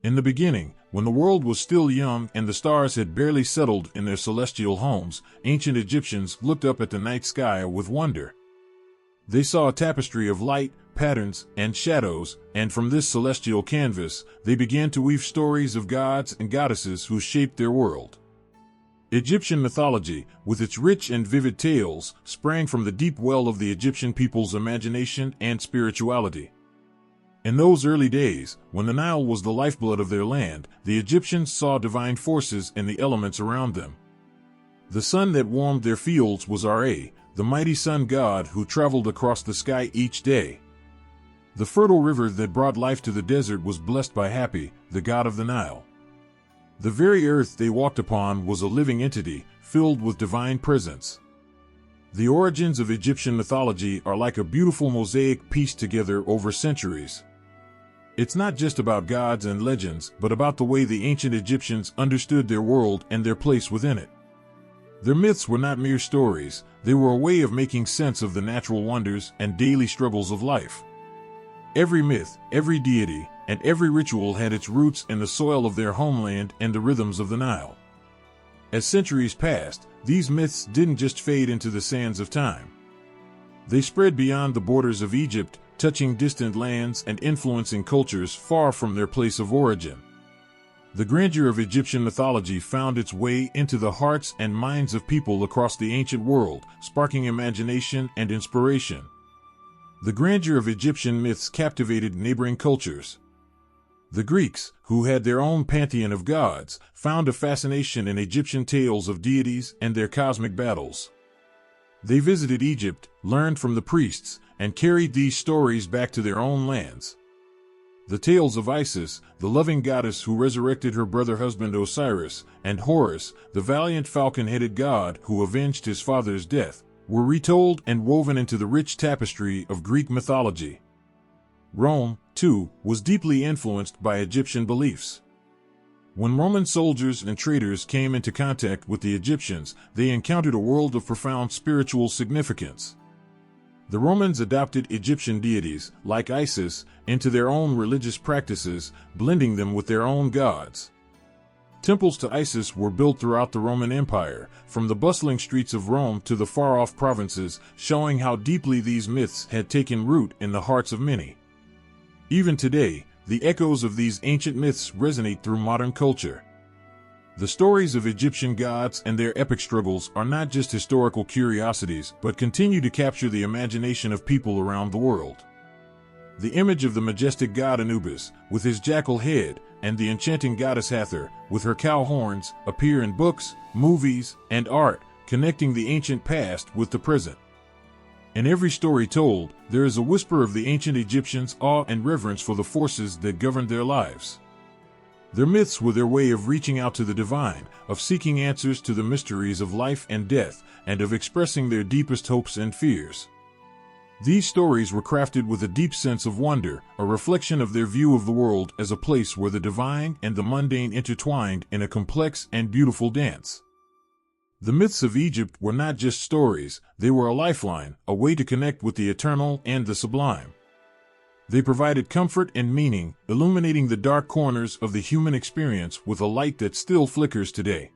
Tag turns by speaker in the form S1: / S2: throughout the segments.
S1: In the beginning, when the world was still young and the stars had barely settled in their celestial homes, ancient Egyptians looked up at the night sky with wonder. They saw a tapestry of light, patterns, and shadows, and from this celestial canvas, they began to weave stories of gods and goddesses who shaped their world. Egyptian mythology, with its rich and vivid tales, sprang from the deep well of the Egyptian people's imagination and spirituality. In those early days, when the Nile was the lifeblood of their land, the Egyptians saw divine forces in the elements around them. The sun that warmed their fields was Ra, the mighty sun god who traveled across the sky each day. The fertile river that brought life to the desert was blessed by Hapi, the god of the Nile. The very earth they walked upon was a living entity, filled with divine presence. The origins of Egyptian mythology are like a beautiful mosaic pieced together over centuries. It's not just about gods and legends, but about the way the ancient Egyptians understood their world and their place within it. Their myths were not mere stories, they were a way of making sense of the natural wonders and daily struggles of life. Every myth, every deity, and every ritual had its roots in the soil of their homeland and the rhythms of the Nile. As centuries passed, these myths didn't just fade into the sands of time. They spread beyond the borders of Egypt, touching distant lands and influencing cultures far from their place of origin. The grandeur of Egyptian mythology found its way into the hearts and minds of people across the ancient world, sparking imagination and inspiration. The grandeur of Egyptian myths captivated neighboring cultures. The Greeks, who had their own pantheon of gods, found a fascination in Egyptian tales of deities and their cosmic battles. They visited Egypt, learned from the priests, and carried these stories back to their own lands. The tales of Isis, the loving goddess who resurrected her brother husband Osiris, and Horus, the valiant falcon-headed god who avenged his father's death, were retold and woven into the rich tapestry of Greek mythology. Rome, too, was deeply influenced by Egyptian beliefs. When Roman soldiers and traders came into contact with the Egyptians, they encountered a world of profound spiritual significance. The Romans adopted Egyptian deities, like Isis, into their own religious practices, blending them with their own gods. Temples to Isis were built throughout the Roman Empire, from the bustling streets of Rome to the far-off provinces, showing how deeply these myths had taken root in the hearts of many. Even today, the echoes of these ancient myths resonate through modern culture. The stories of Egyptian gods and their epic struggles are not just historical curiosities, but continue to capture the imagination of people around the world. The image of the majestic god Anubis, with his jackal head, and the enchanting goddess Hathor, with her cow horns, appear in books, movies, and art, connecting the ancient past with the present. In every story told, there is a whisper of the ancient Egyptians' awe and reverence for the forces that governed their lives. Their myths were their way of reaching out to the divine, of seeking answers to the mysteries of life and death, and of expressing their deepest hopes and fears. These stories were crafted with a deep sense of wonder, a reflection of their view of the world as a place where the divine and the mundane intertwined in a complex and beautiful dance. The myths of Egypt were not just stories, they were a lifeline, a way to connect with the eternal and the sublime. They provided comfort and meaning, illuminating the dark corners of the human experience with a light that still flickers today.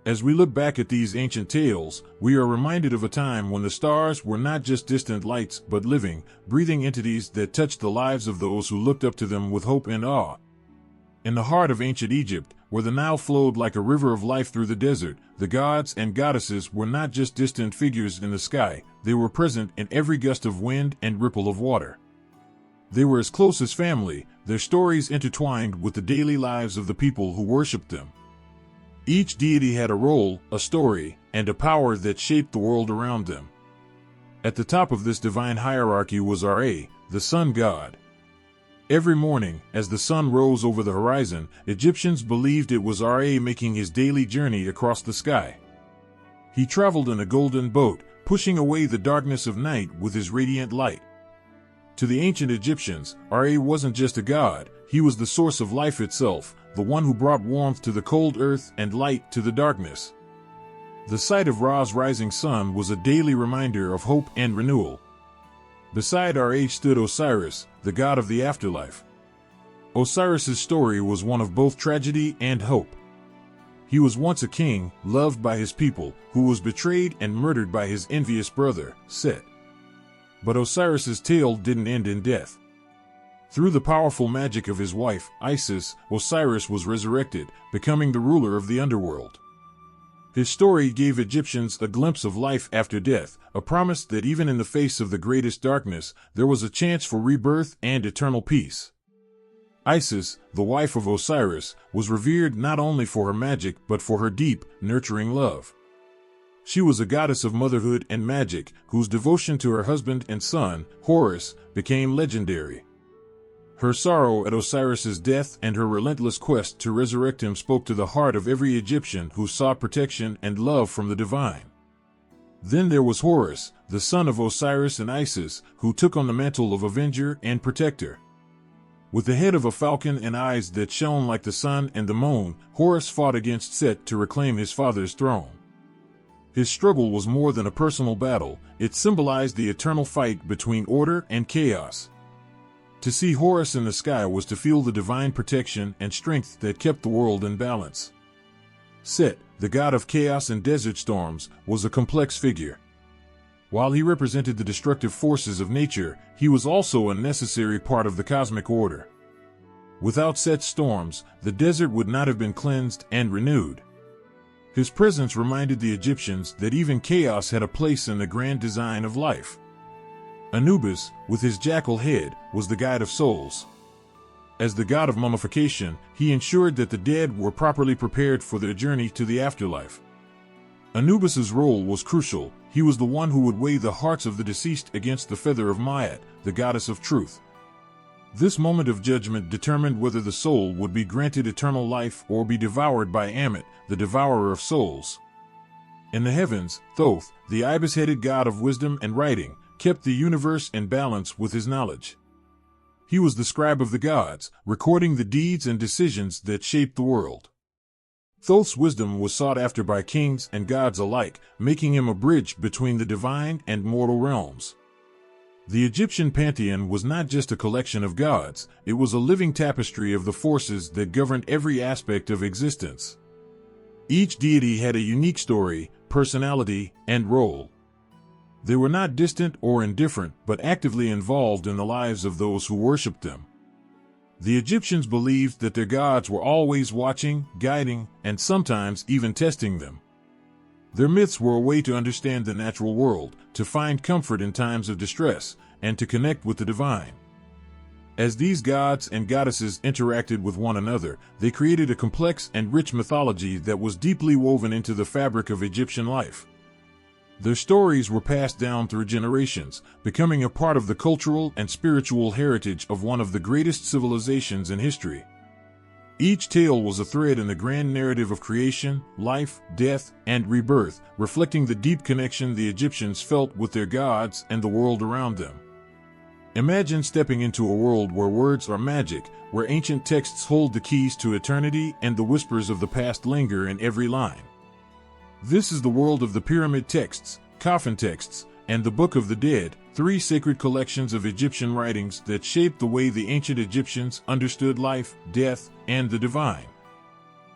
S1: As we look back at these ancient tales, we are reminded of a time when the stars were not just distant lights but living, breathing entities that touched the lives of those who looked up to them with hope and awe. In the heart of ancient Egypt, where the Nile flowed like a river of life through the desert, the gods and goddesses were not just distant figures in the sky, they were present in every gust of wind and ripple of water. They were as close as family, their stories intertwined with the daily lives of the people who worshipped them. Each deity had a role, a story, and a power that shaped the world around them. At the top of this divine hierarchy was Ra, the sun god. Every morning, as the sun rose over the horizon, Egyptians believed it was Ra making his daily journey across the sky. He traveled in a golden boat, pushing away the darkness of night with his radiant light. To the ancient Egyptians, Ra wasn't just a god, he was the source of life itself, the one who brought warmth to the cold earth and light to the darkness. The sight of Ra's rising sun was a daily reminder of hope and renewal. Beside Ra stood Osiris, the god of the afterlife. Osiris's story was one of both tragedy and hope. He was once a king, loved by his people, who was betrayed and murdered by his envious brother, Set. But Osiris's tale didn't end in death. Through the powerful magic of his wife, Isis, Osiris was resurrected, becoming the ruler of the underworld. His story gave Egyptians a glimpse of life after death, a promise that even in the face of the greatest darkness, there was a chance for rebirth and eternal peace. Isis, the wife of Osiris, was revered not only for her magic but for her deep, nurturing love. She was a goddess of motherhood and magic, whose devotion to her husband and son, Horus, became legendary. Her sorrow at Osiris's death and her relentless quest to resurrect him spoke to the heart of every Egyptian who sought protection and love from the divine. Then there was Horus, the son of Osiris and Isis, who took on the mantle of avenger and protector. With the head of a falcon and eyes that shone like the sun and the moon, Horus fought against Set to reclaim his father's throne. His struggle was more than a personal battle, it symbolized the eternal fight between order and chaos. To see Horus in the sky was to feel the divine protection and strength that kept the world in balance. Set, the god of chaos and desert storms, was a complex figure. While he represented the destructive forces of nature, he was also a necessary part of the cosmic order. Without Set's storms, the desert would not have been cleansed and renewed. His presence reminded the Egyptians that even chaos had a place in the grand design of life. Anubis, with his jackal head, was the guide of souls. As the god of mummification, he ensured that the dead were properly prepared for their journey to the afterlife. Anubis's role was crucial. He was the one who would weigh the hearts of the deceased against the feather of Maat, the goddess of truth. This moment of judgment determined whether the soul would be granted eternal life or be devoured by Ammit, the devourer of souls. In the heavens, Thoth, the ibis-headed god of wisdom and writing, kept the universe in balance with his knowledge. He was the scribe of the gods, recording the deeds and decisions that shaped the world. Thoth's wisdom was sought after by kings and gods alike, making him a bridge between the divine and mortal realms. The Egyptian Pantheon was not just a collection of gods, it was a living tapestry of the forces that governed every aspect of existence. Each deity had a unique story, personality, and role. They were not distant or indifferent, but actively involved in the lives of those who worshipped them. The Egyptians believed that their gods were always watching, guiding, and sometimes even testing them. Their myths were a way to understand the natural world, to find comfort in times of distress, and to connect with the divine. As these gods and goddesses interacted with one another, they created a complex and rich mythology that was deeply woven into the fabric of Egyptian life. Their stories were passed down through generations, becoming a part of the cultural and spiritual heritage of one of the greatest civilizations in history. Each tale was a thread in the grand narrative of creation, life, death, and rebirth, reflecting the deep connection the Egyptians felt with their gods and the world around them. Imagine stepping into a world where words are magic, where ancient texts hold the keys to eternity and the whispers of the past linger in every line. This is the world of the pyramid texts, coffin texts, and the Book of the Dead, three sacred collections of Egyptian writings that shaped the way the ancient Egyptians understood life, death, and the divine.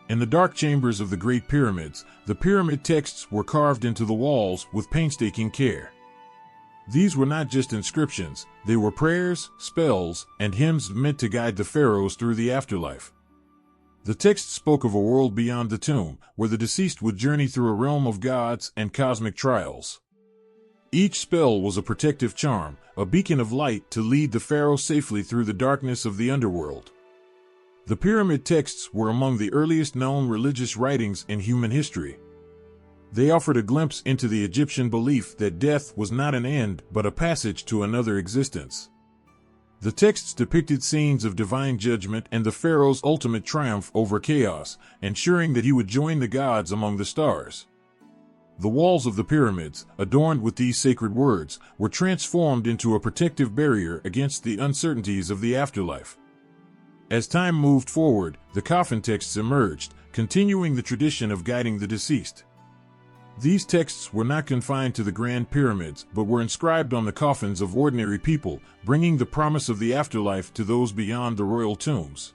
S1: In the dark chambers of the Great Pyramids, the pyramid texts were carved into the walls with painstaking care. These were not just inscriptions, they were prayers, spells, and hymns meant to guide the pharaohs through the afterlife. The text spoke of a world beyond the tomb, where the deceased would journey through a realm of gods and cosmic trials. Each spell was a protective charm, a beacon of light to lead the pharaoh safely through the darkness of the underworld. The pyramid texts were among the earliest known religious writings in human history. They offered a glimpse into the Egyptian belief that death was not an end but a passage to another existence. The texts depicted scenes of divine judgment and the pharaoh's ultimate triumph over chaos, ensuring that he would join the gods among the stars. The walls of the pyramids, adorned with these sacred words, were transformed into a protective barrier against the uncertainties of the afterlife. As time moved forward, the coffin texts emerged, continuing the tradition of guiding the deceased. These texts were not confined to the grand pyramids, but were inscribed on the coffins of ordinary people, bringing the promise of the afterlife to those beyond the royal tombs.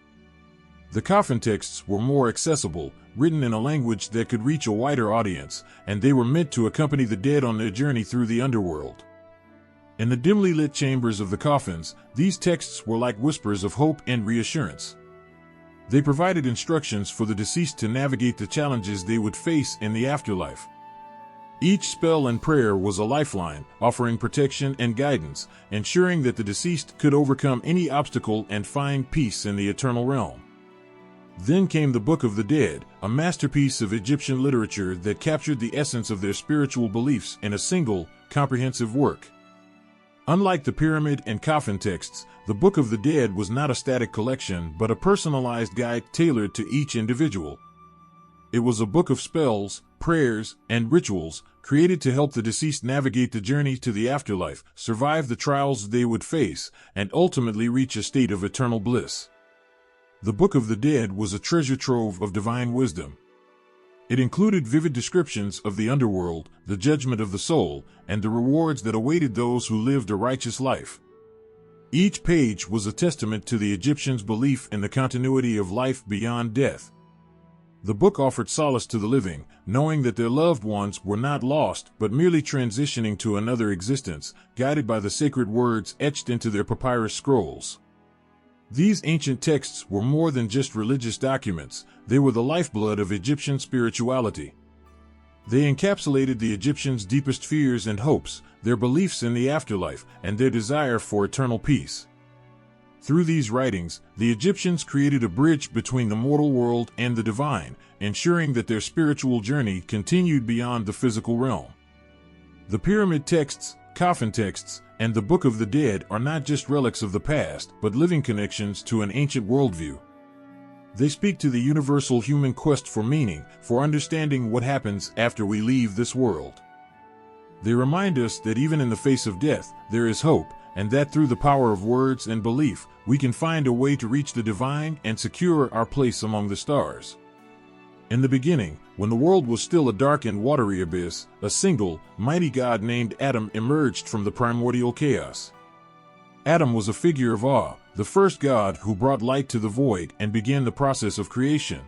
S1: The coffin texts were more accessible, written in a language that could reach a wider audience, and they were meant to accompany the dead on their journey through the underworld. In the dimly lit chambers of the coffins, these texts were like whispers of hope and reassurance. They provided instructions for the deceased to navigate the challenges they would face in the afterlife. Each spell and prayer was a lifeline, offering protection and guidance, ensuring that the deceased could overcome any obstacle and find peace in the eternal realm. Then came the Book of the Dead, a masterpiece of Egyptian literature that captured the essence of their spiritual beliefs in a single, comprehensive work. Unlike the pyramid and coffin texts, the Book of the Dead was not a static collection but a personalized guide tailored to each individual. It was a book of spells, prayers, and rituals, created to help the deceased navigate the journey to the afterlife, survive the trials they would face, and ultimately reach a state of eternal bliss. The Book of the Dead was a treasure trove of divine wisdom. It included vivid descriptions of the underworld, the judgment of the soul, and the rewards that awaited those who lived a righteous life. Each page was a testament to the Egyptians' belief in the continuity of life beyond death. The book offered solace to the living, knowing that their loved ones were not lost but merely transitioning to another existence, guided by the sacred words etched into their papyrus scrolls. These ancient texts were more than just religious documents, they were the lifeblood of Egyptian spirituality. They encapsulated the Egyptians' deepest fears and hopes, their beliefs in the afterlife, and their desire for eternal peace. Through these writings, the Egyptians created a bridge between the mortal world and the divine, ensuring that their spiritual journey continued beyond the physical realm. The pyramid texts, coffin texts, and the Book of the Dead are not just relics of the past, but living connections to an ancient worldview. They speak to the universal human quest for meaning, for understanding what happens after we leave this world. They remind us that even in the face of death, there is hope, and that through the power of words and belief, we can find a way to reach the divine and secure our place among the stars. In the beginning, when the world was still a dark and watery abyss, a single, mighty god named Atum emerged from the primordial chaos. Atum was a figure of awe, the first god who brought light to the void and began the process of creation.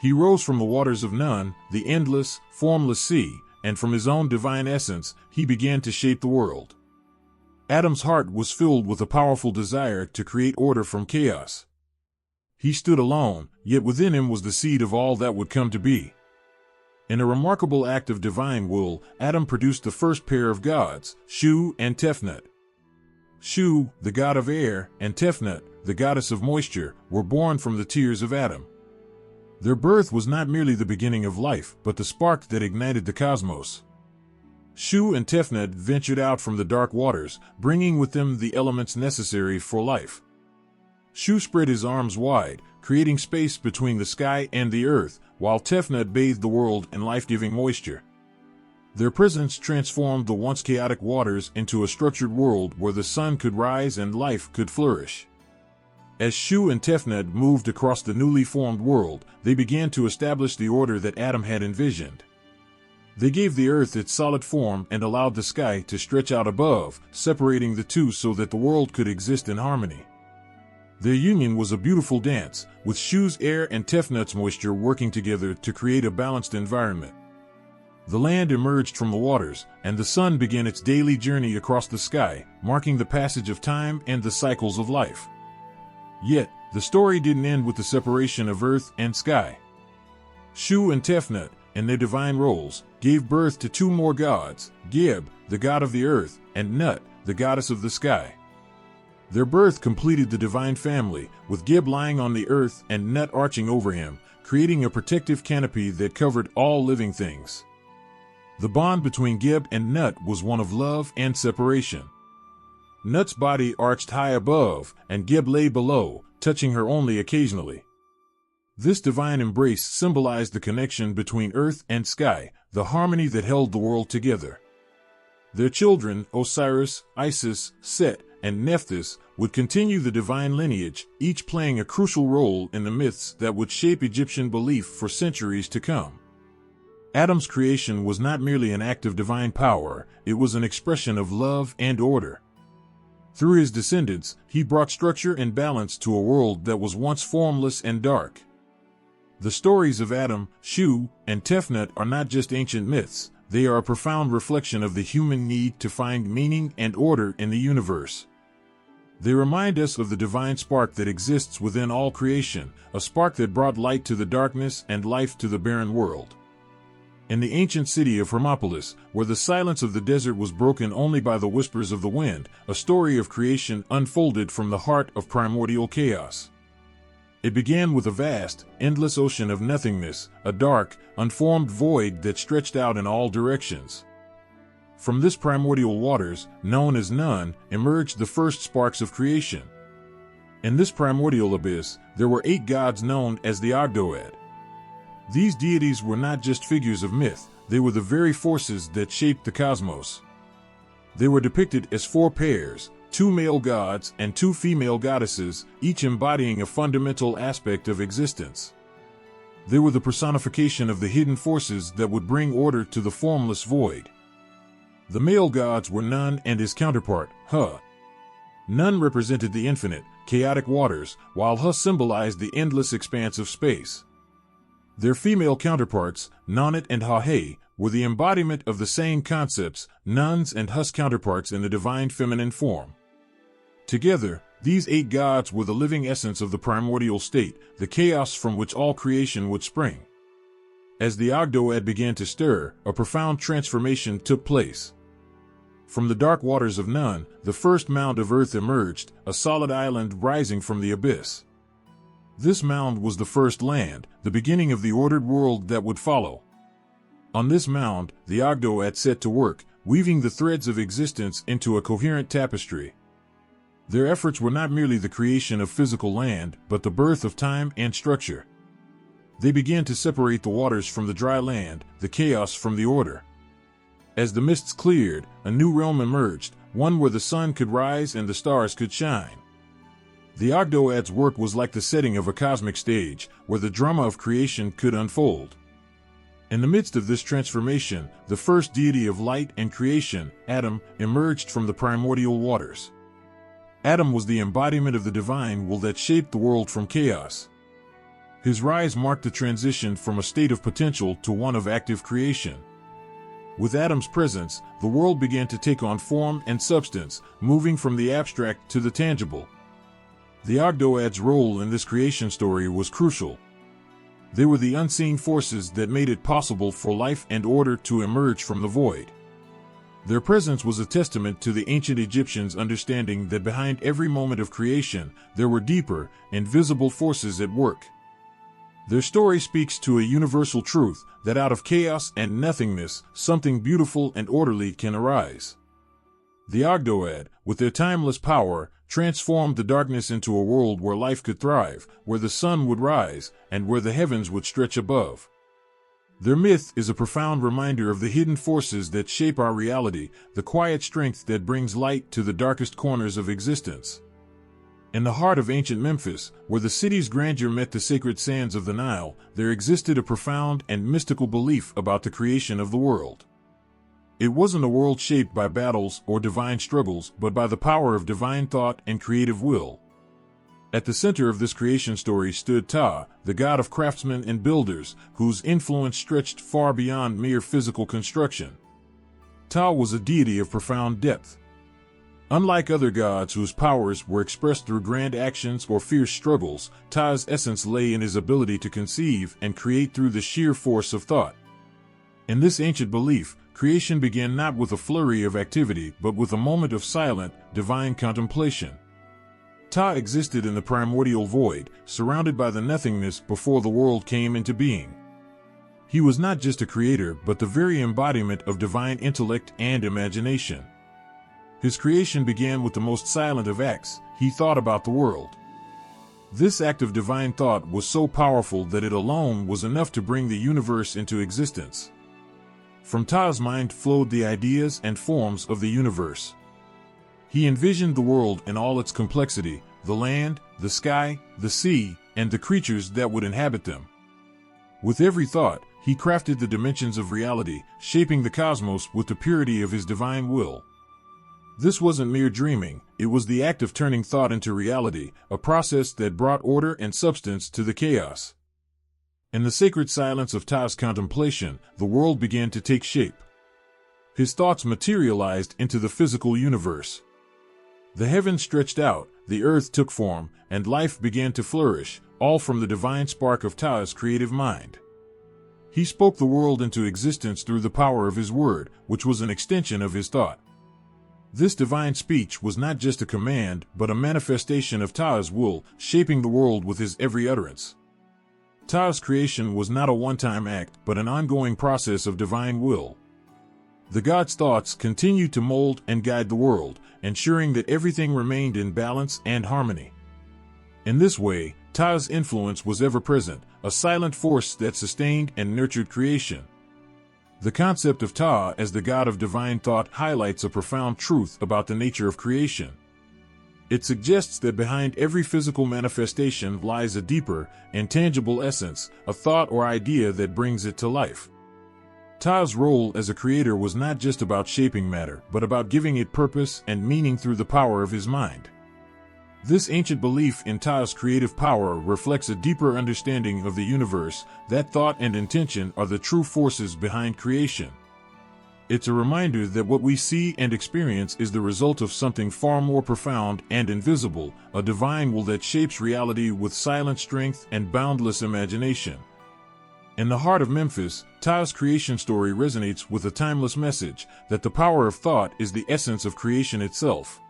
S1: He rose from the waters of Khnum, the endless, formless sea, and from his own divine essence, he began to shape the world. Atum's heart was filled with a powerful desire to create order from chaos. He stood alone, yet within him was the seed of all that would come to be. In a remarkable act of divine will, Atum produced the first pair of gods, Shu and Tefnut. Shu, the god of air, and Tefnut, the goddess of moisture, were born from the tears of Atum. Their birth was not merely the beginning of life, but the spark that ignited the cosmos. Shu and Tefnut ventured out from the dark waters, bringing with them the elements necessary for life. Shu spread his arms wide, creating space between the sky and the earth, while Tefnut bathed the world in life-giving moisture. Their presence transformed the once chaotic waters into a structured world where the sun could rise and life could flourish. As Shu and Tefnut moved across the newly formed world, they began to establish the order that Atum had envisioned. They gave the earth its solid form and allowed the sky to stretch out above, separating the two so that the world could exist in harmony. Their union was a beautiful dance, with Shu's air and Tefnut's moisture working together to create a balanced environment. The land emerged from the waters, and the sun began its daily journey across the sky, marking the passage of time and the cycles of life. Yet, the story didn't end with the separation of earth and sky. Shu and Tefnut, in their divine roles, gave birth to two more gods, Geb, the god of the earth, and Nut, the goddess of the sky. Their birth completed the divine family, with Geb lying on the earth and Nut arching over him, creating a protective canopy that covered all living things. The bond between Geb and Nut was one of love and separation. Nut's body arched high above, and Geb lay below, touching her only occasionally. This divine embrace symbolized the connection between earth and sky, the harmony that held the world together. Their children, Osiris, Isis, Set, and Nephthys, would continue the divine lineage, each playing a crucial role in the myths that would shape Egyptian belief for centuries to come. Atum's creation was not merely an act of divine power, it was an expression of love and order. Through his descendants, he brought structure and balance to a world that was once formless and dark. The stories of Atum, Shu, and Tefnut are not just ancient myths, they are a profound reflection of the human need to find meaning and order in the universe. They remind us of the divine spark that exists within all creation, a spark that brought light to the darkness and life to the barren world. In the ancient city of Hermopolis, where the silence of the desert was broken only by the whispers of the wind, a story of creation unfolded from the heart of primordial chaos. It began with a vast, endless ocean of nothingness, a dark, unformed void that stretched out in all directions. From this primordial waters, known as Nun, emerged the first sparks of creation. In this primordial abyss, there were 8 gods known as the ogdoad. These deities were not just figures of myth, they were the very forces that shaped the cosmos. They were depicted as 4 pairs, 2 male gods and 2 female goddesses, each embodying a fundamental aspect of existence. They were the personification of the hidden forces that would bring order to the formless void. The male gods were Nun and his counterpart, Ha. Nun represented the infinite, chaotic waters, while Ha symbolized the endless expanse of space. Their female counterparts, Nanit and Ha-He, were the embodiment of the same concepts, Nun's and Ha's counterparts in the divine feminine form. Together, these 8 gods were the living essence of the primordial state, the chaos from which all creation would spring. As the ogdoad began to stir, a profound transformation took place. From the dark waters of Nun, the first mound of earth emerged, a solid island rising from the abyss. This mound was the first land, the beginning of the ordered world that would follow. On this mound, the ogdoad set to work, weaving the threads of existence into a coherent tapestry. Their efforts were not merely the creation of physical land, but the birth of time and structure. They began to separate the waters from the dry land, the chaos from the order. As the mists cleared, a new realm emerged, one where the sun could rise and the stars could shine. The ogdoad's work was like the setting of a cosmic stage, where the drama of creation could unfold. In the midst of this transformation, the first deity of light and creation, Atum, emerged from the primordial waters. Atum was the embodiment of the divine will that shaped the world from chaos. His rise marked the transition from a state of potential to one of active creation. With Atum's presence, the world began to take on form and substance, moving from the abstract to the tangible. The ogdoad's role in this creation story was crucial. They were the unseen forces that made it possible for life and order to emerge from the void. Their presence was a testament to the ancient Egyptians' understanding that behind every moment of creation, there were deeper, invisible forces at work. Their story speaks to a universal truth, that out of chaos and nothingness, something beautiful and orderly can arise. The ogdoad, with their timeless power, transformed the darkness into a world where life could thrive, where the sun would rise, and where the heavens would stretch above. Their myth is a profound reminder of the hidden forces that shape our reality, the quiet strength that brings light to the darkest corners of existence. In the heart of ancient Memphis, where the city's grandeur met the sacred sands of the Nile, there existed a profound and mystical belief about the creation of the world. It wasn't a world shaped by battles or divine struggles, but by the power of divine thought and creative will. At the center of this creation story stood Ptah, the god of craftsmen and builders, whose influence stretched far beyond mere physical construction. Ptah was a deity of profound depth. Unlike other gods whose powers were expressed through grand actions or fierce struggles, Ptah's essence lay in his ability to conceive and create through the sheer force of thought. In this ancient belief, creation began not with a flurry of activity but with a moment of silent, divine contemplation. Ptah existed in the primordial void, surrounded by the nothingness before the world came into being. He was not just a creator but the very embodiment of divine intellect and imagination. His creation began with the most silent of acts. He thought about the world. This act of divine thought was so powerful that it alone was enough to bring the universe into existence. From Ptah's mind flowed the ideas and forms of the universe. He envisioned the world in all its complexity, the land, the sky, the sea, and the creatures that would inhabit them. With every thought, he crafted the dimensions of reality, shaping the cosmos with the purity of his divine will. This wasn't mere dreaming, it was the act of turning thought into reality, a process that brought order and substance to the chaos. In the sacred silence of Ptah's contemplation, the world began to take shape. His thoughts materialized into the physical universe. The heavens stretched out, the earth took form, and life began to flourish, all from the divine spark of Ptah's creative mind. He spoke the world into existence through the power of his word, which was an extension of his thought. This divine speech was not just a command, but a manifestation of Ptah's will, shaping the world with his every utterance. Ptah's creation was not a one-time act, but an ongoing process of divine will. The god's thoughts continued to mold and guide the world, ensuring that everything remained in balance and harmony. In this way, Ptah's influence was ever present, a silent force that sustained and nurtured creation. The concept of Ptah as the god of divine thought highlights a profound truth about the nature of creation. It suggests that behind every physical manifestation lies a deeper, intangible essence, a thought or idea that brings it to life. Ptah's role as a creator was not just about shaping matter, but about giving it purpose and meaning through the power of his mind. This ancient belief in Ptah's creative power reflects a deeper understanding of the universe, that thought and intention are the true forces behind creation. It's a reminder that what we see and experience is the result of something far more profound and invisible, a divine will that shapes reality with silent strength and boundless imagination. In the heart of Memphis, Ptah's creation story resonates with a timeless message that the power of thought is the essence of creation itself.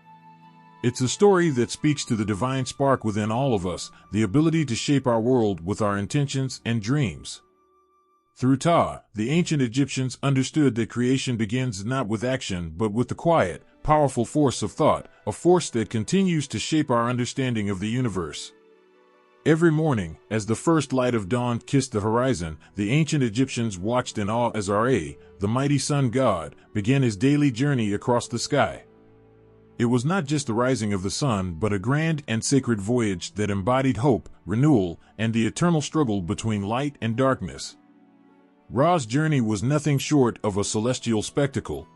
S1: It's a story that speaks to the divine spark within all of us, the ability to shape our world with our intentions and dreams. Through Ptah, the ancient Egyptians understood that creation begins not with action but with the quiet, powerful force of thought, a force that continues to shape our understanding of the universe. Every morning, as the first light of dawn kissed the horizon, the ancient Egyptians watched in awe as Ra, the mighty sun god, began his daily journey across the sky. It was not just the rising of the sun but a grand and sacred voyage that embodied hope, renewal, and the eternal struggle between light and darkness. Ra's journey was nothing short of a celestial spectacle.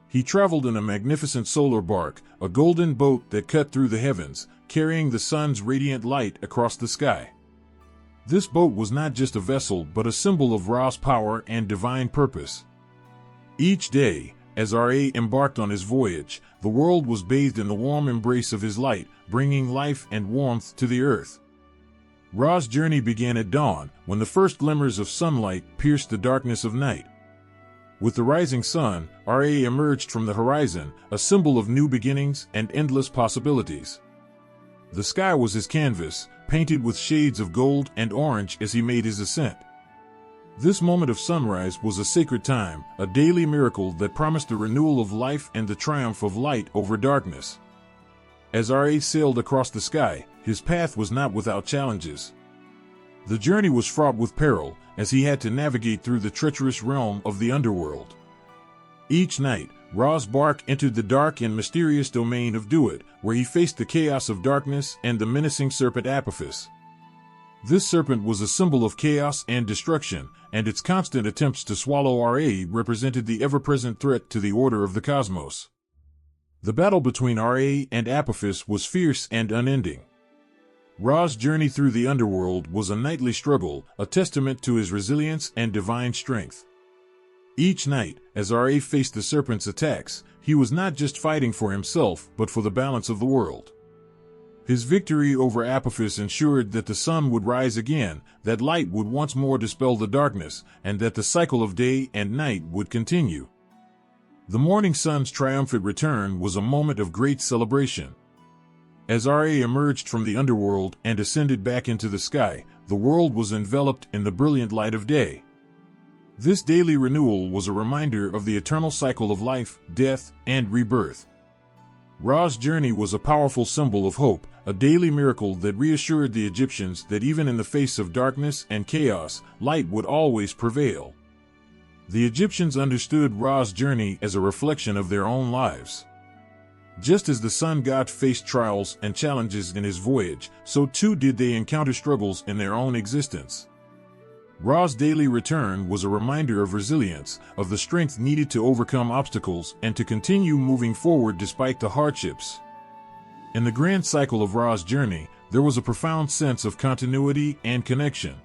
S1: He traveled in a magnificent solar bark, a golden boat that cut through the heavens, carrying the sun's radiant light across the sky. This boat was not just a vessel but a symbol of Ra's power and divine purpose. Each day, as Ra embarked on his voyage, the world was bathed in the warm embrace of his light, bringing life and warmth to the earth. Ra's journey began at dawn, when the first glimmers of sunlight pierced the darkness of night. With the rising sun, Ra emerged from the horizon, a symbol of new beginnings and endless possibilities. The sky was his canvas, painted with shades of gold and orange as he made his ascent. This moment of sunrise was a sacred time, a daily miracle that promised the renewal of life and the triumph of light over darkness. As Ra sailed across the sky, his path was not without challenges. The journey was fraught with peril, as he had to navigate through the treacherous realm of the underworld. Each night, Ra's bark entered the dark and mysterious domain of Duat, where he faced the chaos of darkness and the menacing serpent Apophis. This serpent was a symbol of chaos and destruction, and its constant attempts to swallow Ra represented the ever-present threat to the order of the cosmos. The battle between Ra and Apophis was fierce and unending. Ra's journey through the underworld was a nightly struggle, a testament to his resilience and divine strength. Each night, as Ra faced the serpent's attacks, he was not just fighting for himself but for the balance of the world. His victory over Apophis ensured that the sun would rise again, that light would once more dispel the darkness, and that the cycle of day and night would continue. The morning sun's triumphant return was a moment of great celebration. As Ra emerged from the underworld and ascended back into the sky, the world was enveloped in the brilliant light of day. This daily renewal was a reminder of the eternal cycle of life, death, and rebirth. Ra's journey was a powerful symbol of hope, a daily miracle that reassured the Egyptians that even in the face of darkness and chaos, light would always prevail. The Egyptians understood Ra's journey as a reflection of their own lives. Just as the sun god faced trials and challenges in his voyage, so too did they encounter struggles in their own existence. Ra's daily return was a reminder of resilience, of the strength needed to overcome obstacles and to continue moving forward despite the hardships. In the grand cycle of Ra's journey, there was a profound sense of continuity and connection.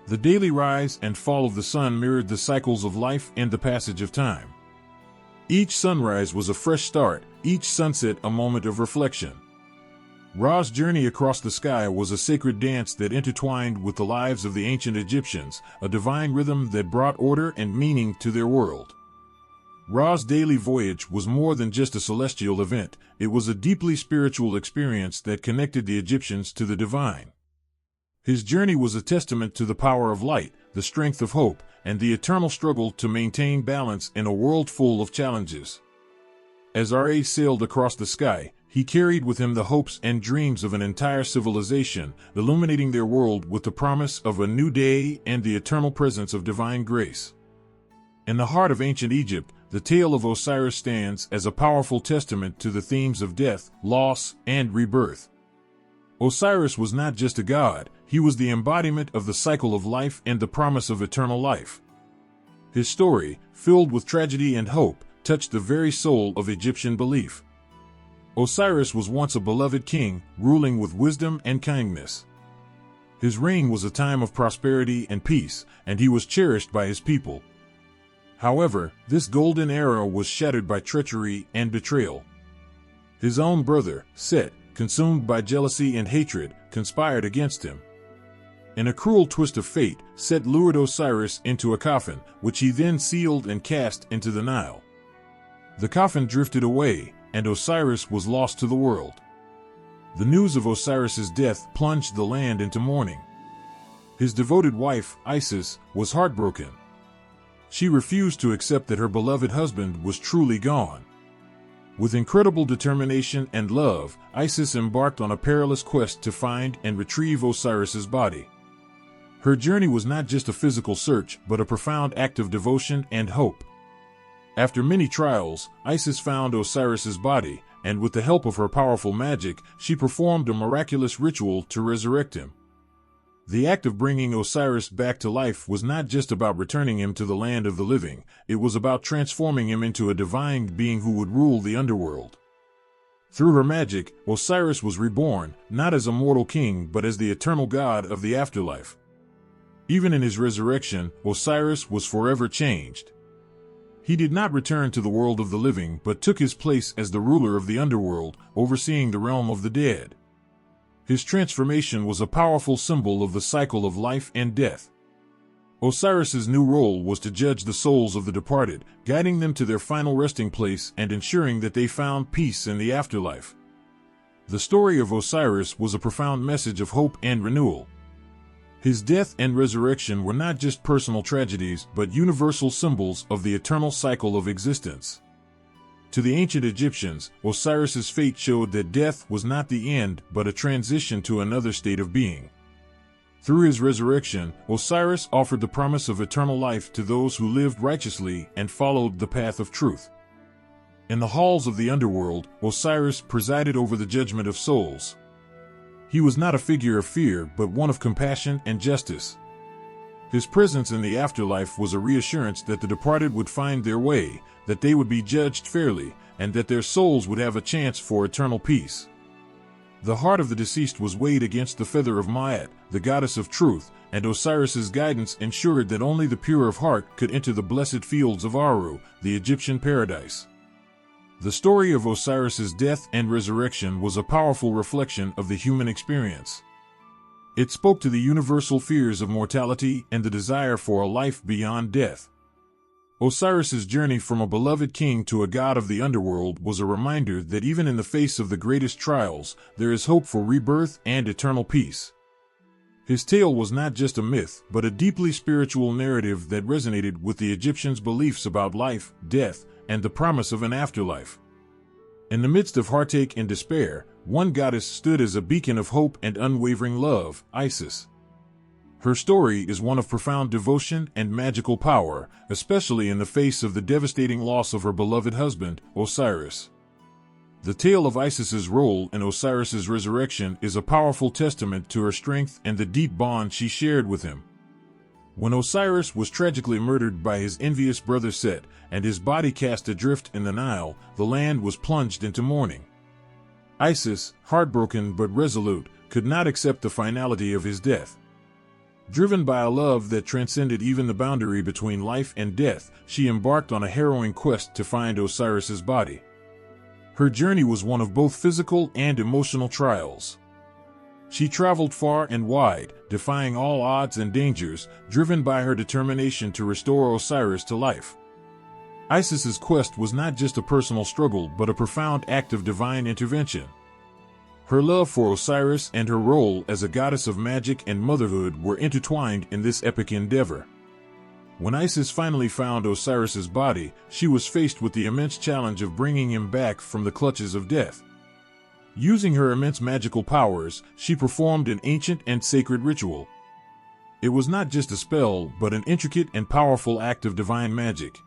S1: The daily rise and fall of the sun mirrored the cycles of life and the passage of time. Each sunrise was a fresh start, each sunset a moment of reflection. Ra's journey across the sky was a sacred dance that intertwined with the lives of the ancient Egyptians, a divine rhythm that brought order and meaning to their world. Ra's daily voyage was more than just a celestial event, it was a deeply spiritual experience that connected the Egyptians to the divine. His journey was a testament to the power of light, the strength of hope, and the eternal struggle to maintain balance in a world full of challenges. As Ra sailed across the sky, he carried with him the hopes and dreams of an entire civilization, illuminating their world with the promise of a new day and the eternal presence of divine grace. In the heart of ancient Egypt, the tale of Osiris stands as a powerful testament to the themes of death, loss, and rebirth. Osiris was not just a god, he was the embodiment of the cycle of life and the promise of eternal life. His story, filled with tragedy and hope, touched the very soul of Egyptian belief. Osiris was once a beloved king, ruling with wisdom and kindness. His reign was a time of prosperity and peace, and he was cherished by his people. However, this golden era was shattered by treachery and betrayal. His own brother, Set, consumed by jealousy and hatred, conspired against him. In a cruel twist of fate, Set lured Osiris into a coffin, which he then sealed and cast into the Nile. The coffin drifted away, and Osiris was lost to the world. The news of Osiris's death plunged the land into mourning. His devoted wife, Isis, was heartbroken. She refused to accept that her beloved husband was truly gone. With incredible determination and love, Isis embarked on a perilous quest to find and retrieve Osiris's body. Her journey was not just a physical search, but a profound act of devotion and hope. After many trials, Isis found Osiris's body, and with the help of her powerful magic, she performed a miraculous ritual to resurrect him. The act of bringing Osiris back to life was not just about returning him to the land of the living, it was about transforming him into a divine being who would rule the underworld. Through her magic, Osiris was reborn, not as a mortal king but as the eternal god of the afterlife. Even in his resurrection, Osiris was forever changed. He did not return to the world of the living but took his place as the ruler of the underworld, overseeing the realm of the dead. His transformation was a powerful symbol of the cycle of life and death. Osiris's new role was to judge the souls of the departed, guiding them to their final resting place and ensuring that they found peace in the afterlife. The story of Osiris was a profound message of hope and renewal. His death and resurrection were not just personal tragedies but universal symbols of the eternal cycle of existence. To the ancient Egyptians, Osiris's fate showed that death was not the end but a transition to another state of being. Through his resurrection, Osiris offered the promise of eternal life to those who lived righteously and followed the path of truth. In the halls of the underworld, Osiris presided over the judgment of souls. He was not a figure of fear but one of compassion and justice. His presence in the afterlife was a reassurance that the departed would find their way, that they would be judged fairly, and that their souls would have a chance for eternal peace. The heart of the deceased was weighed against the feather of Ma'at, the goddess of truth, and Osiris's guidance ensured that only the pure of heart could enter the blessed fields of Aru, the Egyptian paradise. The story of Osiris's death and resurrection was a powerful reflection of the human experience. It spoke to the universal fears of mortality and the desire for a life beyond death. Osiris's journey from a beloved king to a god of the underworld was a reminder that even in the face of the greatest trials, there is hope for rebirth and eternal peace. His tale was not just a myth, but a deeply spiritual narrative that resonated with the Egyptians' beliefs about life, death, and the promise of an afterlife. In the midst of heartache and despair, one goddess stood as a beacon of hope and unwavering love, Isis. Her story is one of profound devotion and magical power, especially in the face of the devastating loss of her beloved husband, Osiris. The tale of Isis's role in Osiris's resurrection is a powerful testament to her strength and the deep bond she shared with him. When Osiris was tragically murdered by his envious brother Set, and his body cast adrift in the Nile, the land was plunged into mourning. Isis, heartbroken but resolute, could not accept the finality of his death. Driven by a love that transcended even the boundary between life and death, she embarked on a harrowing quest to find Osiris's body. Her journey was one of both physical and emotional trials. She traveled far and wide, defying all odds and dangers, driven by her determination to restore Osiris to life. Isis's quest was not just a personal struggle but a profound act of divine intervention. Her love for Osiris and her role as a goddess of magic and motherhood were intertwined in this epic endeavor. When Isis finally found Osiris's body, she was faced with the immense challenge of bringing him back from the clutches of death. Using her immense magical powers, she performed an ancient and sacred ritual. It was not just a spell, but an intricate and powerful act of divine magic.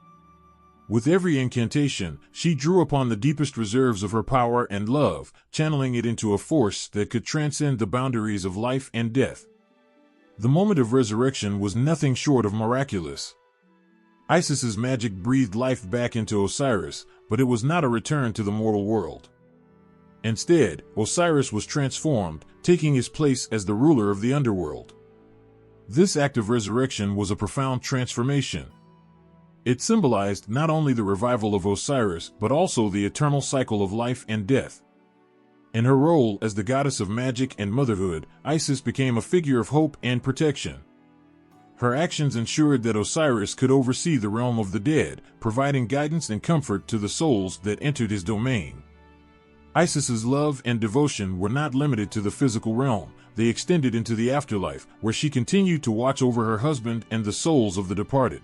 S1: With every incantation, she drew upon the deepest reserves of her power and love, channeling it into a force that could transcend the boundaries of life and death. The moment of resurrection was nothing short of miraculous. Isis's magic breathed life back into Osiris, but it was not a return to the mortal world. Instead, Osiris was transformed, taking his place as the ruler of the underworld. This act of resurrection was a profound transformation. It symbolized not only the revival of Osiris, but also the eternal cycle of life and death. In her role as the goddess of magic and motherhood, Isis became a figure of hope and protection. Her actions ensured that Osiris could oversee the realm of the dead, providing guidance and comfort to the souls that entered his domain. Isis's love and devotion were not limited to the physical realm. They extended into the afterlife, where she continued to watch over her husband and the souls of the departed.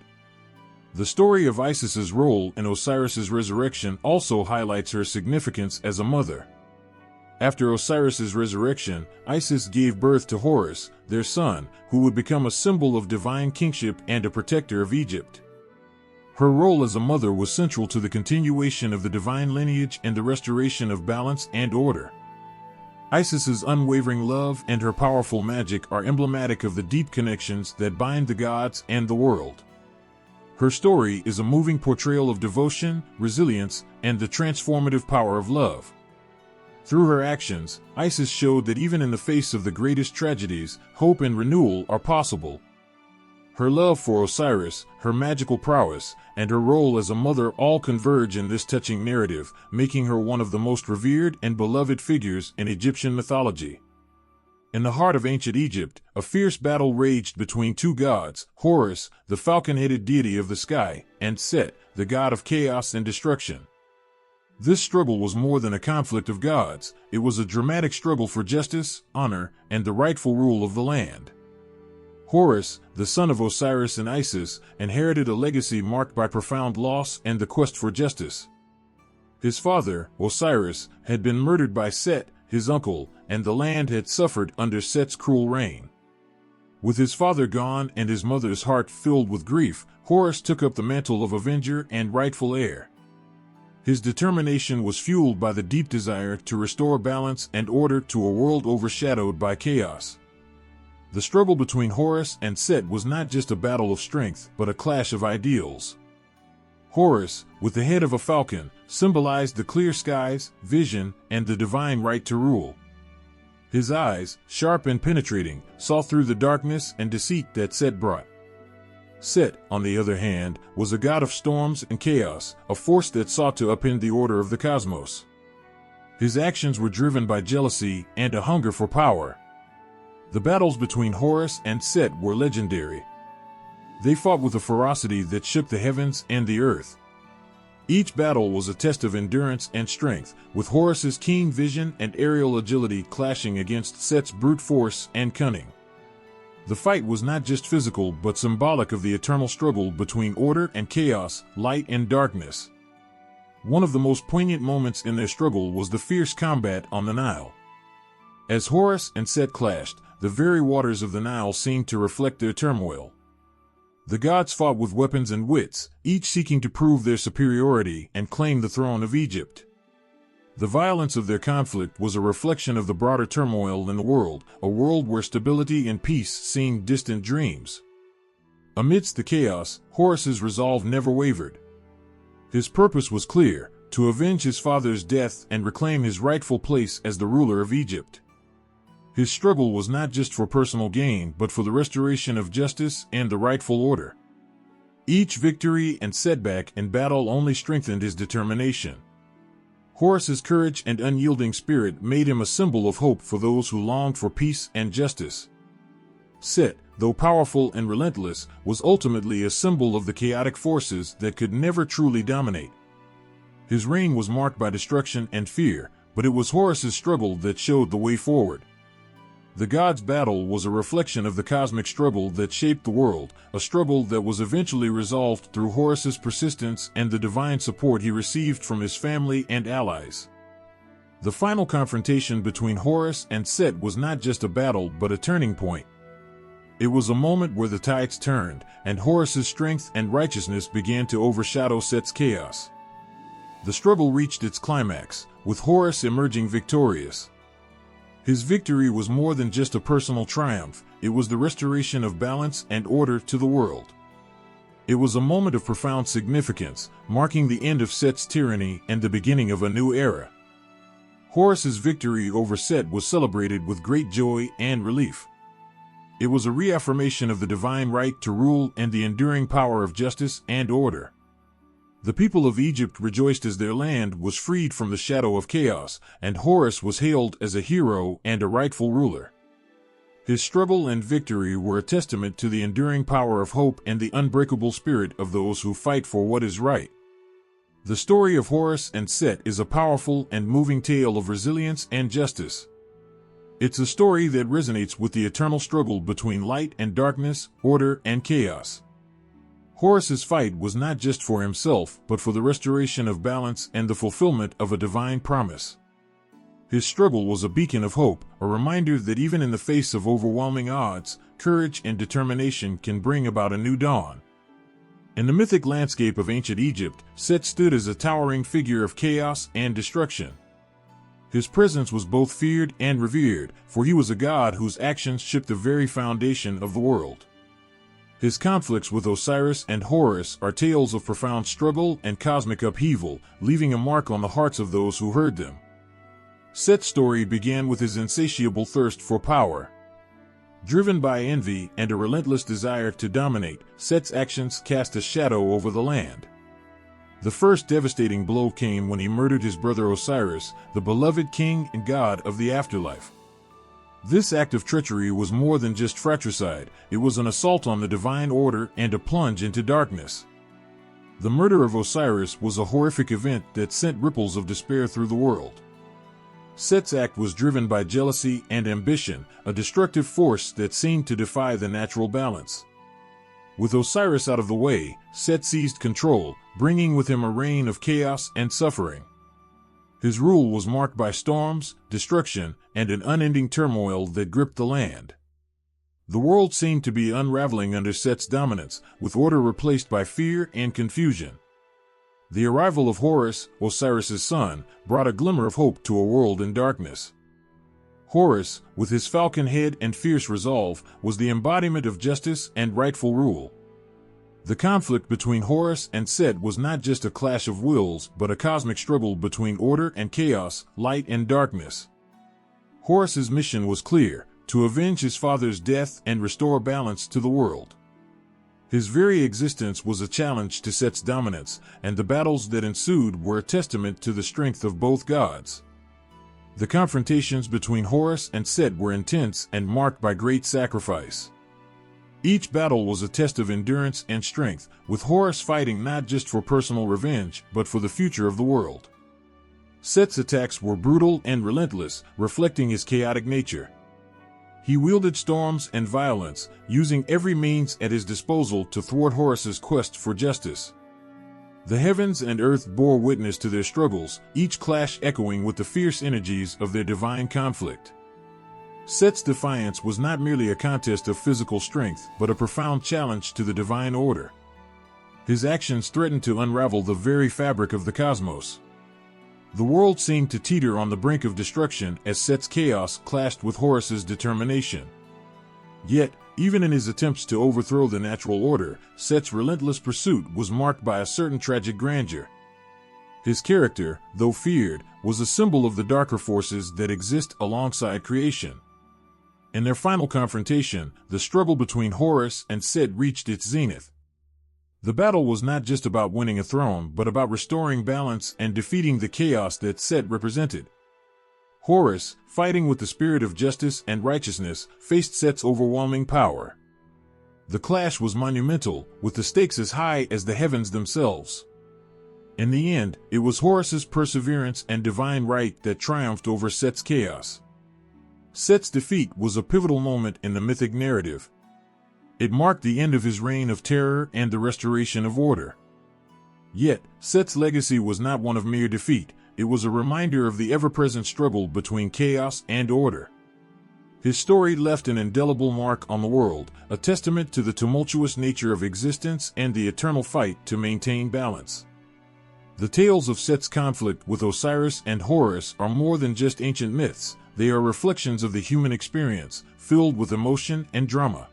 S1: The story of Isis's role in Osiris's resurrection also highlights her significance as a mother. After Osiris's resurrection, Isis gave birth to Horus, their son, who would become a symbol of divine kingship and a protector of Egypt. Her role as a mother was central to the continuation of the divine lineage and the restoration of balance and order. Isis's unwavering love and her powerful magic are emblematic of the deep connections that bind the gods and the world. Her story is a moving portrayal of devotion, resilience, and the transformative power of love. Through her actions, Isis showed that even in the face of the greatest tragedies, hope and renewal are possible. Her love for Osiris, her magical prowess, and her role as a mother all converge in this touching narrative, making her one of the most revered and beloved figures in Egyptian mythology. In the heart of ancient Egypt, a fierce battle raged between two gods, Horus, the falcon-headed deity of the sky, and Set, the god of chaos and destruction. This struggle was more than a conflict of gods. It was a dramatic struggle for justice, honor, and the rightful rule of the land. Horus, the son of Osiris and Isis, inherited a legacy marked by profound loss and the quest for justice. His father, Osiris, had been murdered by Set, his uncle, and the land had suffered under Set's cruel reign. With his father gone and his mother's heart filled with grief, Horus took up the mantle of avenger and rightful heir. His determination was fueled by the deep desire to restore balance and order to a world overshadowed by chaos. The struggle between Horus and Set was not just a battle of strength, but a clash of ideals. Horus, with the head of a falcon, symbolized the clear skies, vision, and the divine right to rule. His eyes, sharp and penetrating, saw through the darkness and deceit that Set brought. Set, on the other hand, was a god of storms and chaos, a force that sought to upend the order of the cosmos. His actions were driven by jealousy and a hunger for power. The battles between Horus and Set were legendary. They fought with a ferocity that shook the heavens and the earth. Each battle was a test of endurance and strength, with Horus's keen vision and aerial agility clashing against Set's brute force and cunning. The fight was not just physical but symbolic of the eternal struggle between order and chaos, light and darkness. One of the most poignant moments in their struggle was the fierce combat on the Nile. As Horus and Set clashed, the very waters of the Nile seemed to reflect their turmoil. The gods fought with weapons and wits, each seeking to prove their superiority and claim the throne of Egypt. The violence of their conflict was a reflection of the broader turmoil in the world, a world where stability and peace seemed distant dreams. Amidst the chaos, Horus's resolve never wavered. His purpose was clear: to avenge his father's death and reclaim his rightful place as the ruler of Egypt. His struggle was not just for personal gain, but for the restoration of justice and the rightful order. Each victory and setback in battle only strengthened his determination. Horus's courage and unyielding spirit made him a symbol of hope for those who longed for peace and justice. Set, though powerful and relentless, was ultimately a symbol of the chaotic forces that could never truly dominate. His reign was marked by destruction and fear, but it was Horus's struggle that showed the way forward. The gods' battle was a reflection of the cosmic struggle that shaped the world, a struggle that was eventually resolved through Horus's persistence and the divine support he received from his family and allies. The final confrontation between Horus and Set was not just a battle but a turning point. It was a moment where the tides turned, and Horus's strength and righteousness began to overshadow Set's chaos. The struggle reached its climax, with Horus emerging victorious. His victory was more than just a personal triumph, it was the restoration of balance and order to the world. It was a moment of profound significance, marking the end of Set's tyranny and the beginning of a new era. Horus's victory over Set was celebrated with great joy and relief. It was a reaffirmation of the divine right to rule and the enduring power of justice and order. The people of Egypt rejoiced as their land was freed from the shadow of chaos, and Horus was hailed as a hero and a rightful ruler. His struggle and victory were a testament to the enduring power of hope and the unbreakable spirit of those who fight for what is right. The story of Horus and Set is a powerful and moving tale of resilience and justice. It's a story that resonates with the eternal struggle between light and darkness, order and chaos. Horus's fight was not just for himself, but for the restoration of balance and the fulfillment of a divine promise. His struggle was a beacon of hope, a reminder that even in the face of overwhelming odds, courage and determination can bring about a new dawn. In the mythic landscape of ancient Egypt, Set stood as a towering figure of chaos and destruction. His presence was both feared and revered, for he was a god whose actions shook the very foundation of the world. His conflicts with Osiris and Horus are tales of profound struggle and cosmic upheaval, leaving a mark on the hearts of those who heard them. Set's story began with his insatiable thirst for power. Driven by envy and a relentless desire to dominate, Set's actions cast a shadow over the land. The first devastating blow came when he murdered his brother Osiris, the beloved king and god of the afterlife. This act of treachery was more than just fratricide, it was an assault on the divine order and a plunge into darkness. The murder of Osiris was a horrific event that sent ripples of despair through the world. Set's act was driven by jealousy and ambition, a destructive force that seemed to defy the natural balance. With Osiris out of the way, Set seized control, bringing with him a reign of chaos and suffering. His rule was marked by storms, destruction, and an unending turmoil that gripped the land. The world seemed to be unraveling under Set's dominance, with order replaced by fear and confusion. The arrival of Horus, Osiris's son, brought a glimmer of hope to a world in darkness. Horus, with his falcon head and fierce resolve, was the embodiment of justice and rightful rule. The conflict between Horus and Set was not just a clash of wills, but a cosmic struggle between order and chaos, light and darkness. Horus's mission was clear: to avenge his father's death and restore balance to the world. His very existence was a challenge to Set's dominance, and the battles that ensued were a testament to the strength of both gods. The confrontations between Horus and Set were intense and marked by great sacrifice. Each battle was a test of endurance and strength, with Horus fighting not just for personal revenge, but for the future of the world. Set's attacks were brutal and relentless, reflecting his chaotic nature. He wielded storms and violence, using every means at his disposal to thwart Horus's quest for justice. The heavens and earth bore witness to their struggles, each clash echoing with the fierce energies of their divine conflict. Set's defiance was not merely a contest of physical strength, but a profound challenge to the divine order. His actions threatened to unravel the very fabric of the cosmos. The world seemed to teeter on the brink of destruction as Set's chaos clashed with Horus's determination. Yet, Even in his attempts to overthrow the natural order, Set's relentless pursuit was marked by a certain tragic grandeur. His character, though feared, was a symbol of the darker forces that exist alongside creation. In their final confrontation, the struggle between Horus and Set reached its zenith. The battle was not just about winning a throne, but about restoring balance and defeating the chaos that Set represented. Horus, fighting with the spirit of justice and righteousness, faced Set's overwhelming power. The clash was monumental, with the stakes as high as the heavens themselves. In the end, it was Horus's perseverance and divine right that triumphed over Set's chaos. Set's defeat was a pivotal moment in the mythic narrative. It marked the end of his reign of terror and the restoration of order. Yet, Set's legacy was not one of mere defeat. It was a reminder of the ever-present struggle between chaos and order. His story left an indelible mark on the world, a testament to the tumultuous nature of existence and the eternal fight to maintain balance. The tales of Set's conflict with Osiris and Horus are more than just ancient myths. They are reflections of the human experience, filled with emotion and drama.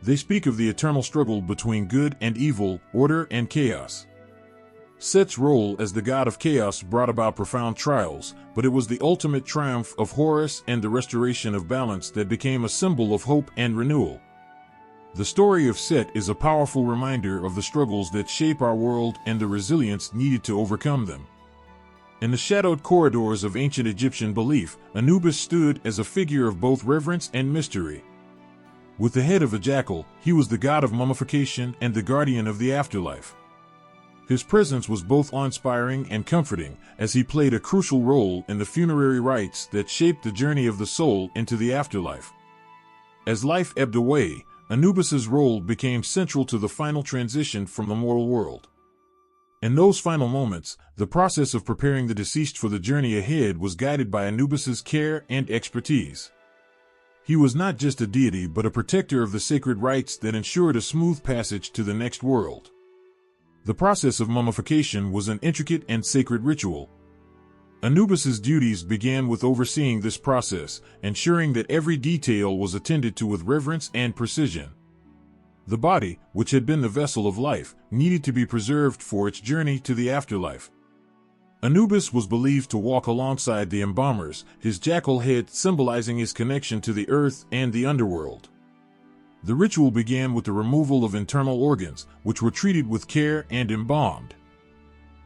S1: They speak of the eternal struggle between good and evil, order and chaos. Set's role as the god of chaos brought about profound trials, but it was the ultimate triumph of Horus and the restoration of balance that became a symbol of hope and renewal. The story of Set is a powerful reminder of the struggles that shape our world and the resilience needed to overcome them. In the shadowed corridors of ancient Egyptian belief, Anubis stood as a figure of both reverence and mystery. With the head of a jackal, he was the god of mummification and the guardian of the afterlife. His presence was both awe-inspiring and comforting, as he played a crucial role in the funerary rites that shaped the journey of the soul into the afterlife. As life ebbed away, Anubis's role became central to the final transition from the mortal world. In those final moments, the process of preparing the deceased for the journey ahead was guided by Anubis's care and expertise. He was not just a deity but a protector of the sacred rites that ensured a smooth passage to the next world. The process of mummification was an intricate and sacred ritual. Anubis's duties began with overseeing this process, ensuring that every detail was attended to with reverence and precision. The body, which had been the vessel of life, needed to be preserved for its journey to the afterlife. Anubis was believed to walk alongside the embalmers, his jackal head symbolizing his connection to the earth and the underworld. The ritual began with the removal of internal organs, which were treated with care and embalmed.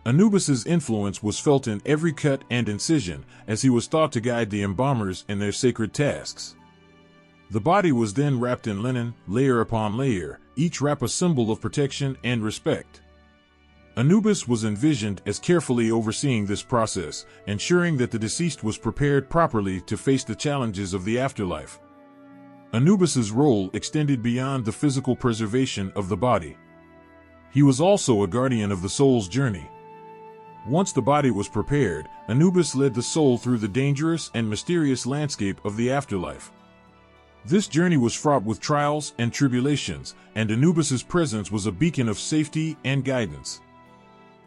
S1: Anubis's influence was felt in every cut and incision, as he was thought to guide the embalmers in their sacred tasks. The body was then wrapped in linen, layer upon layer, each wrap a symbol of protection and respect. Anubis was envisioned as carefully overseeing this process, ensuring that the deceased was prepared properly to face the challenges of the afterlife. Anubis's role extended beyond the physical preservation of the body. He was also a guardian of the soul's journey. Once the body was prepared, Anubis led the soul through the dangerous and mysterious landscape of the afterlife. This journey was fraught with trials and tribulations, and Anubis's presence was a beacon of safety and guidance.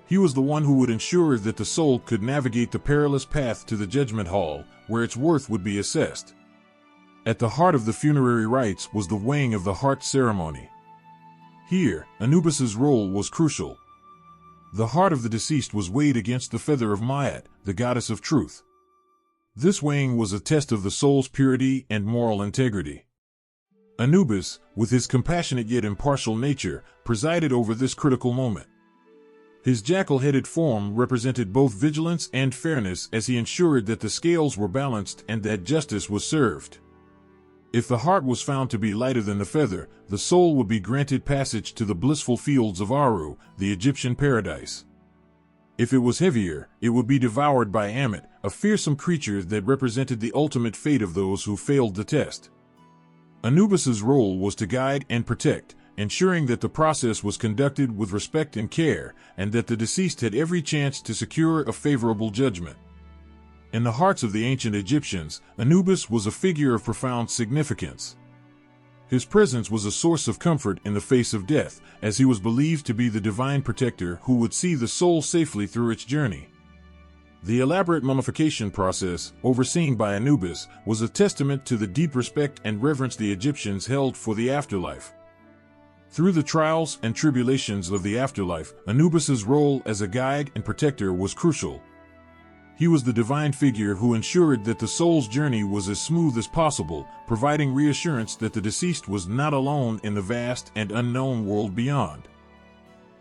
S1: He was the one who would ensure that the soul could navigate the perilous path to the judgment hall, where its worth would be assessed. At the heart of the funerary rites was the weighing of the heart ceremony. Here, Anubis's role was crucial. The heart of the deceased was weighed against the feather of Maat, the goddess of truth. This weighing was a test of the soul's purity and moral integrity. Anubis, with his compassionate yet impartial nature, presided over this critical moment. His jackal-headed form represented both vigilance and fairness as he ensured that the scales were balanced and that justice was served. If the heart was found to be lighter than the feather, the soul would be granted passage to the blissful fields of Aru, the Egyptian paradise. If it was heavier, it would be devoured by Ammit, a fearsome creature that represented the ultimate fate of those who failed the test. Anubis's role was to guide and protect, ensuring that the process was conducted with respect and care, and that the deceased had every chance to secure a favorable judgment. In the hearts of the ancient Egyptians, Anubis was a figure of profound significance. His presence was a source of comfort in the face of death, as he was believed to be the divine protector who would see the soul safely through its journey. The elaborate mummification process, overseen by Anubis, was a testament to the deep respect and reverence the Egyptians held for the afterlife. Through the trials and tribulations of the afterlife, Anubis's role as a guide and protector was crucial. He was the divine figure who ensured that the soul's journey was as smooth as possible, providing reassurance that the deceased was not alone in the vast and unknown world beyond.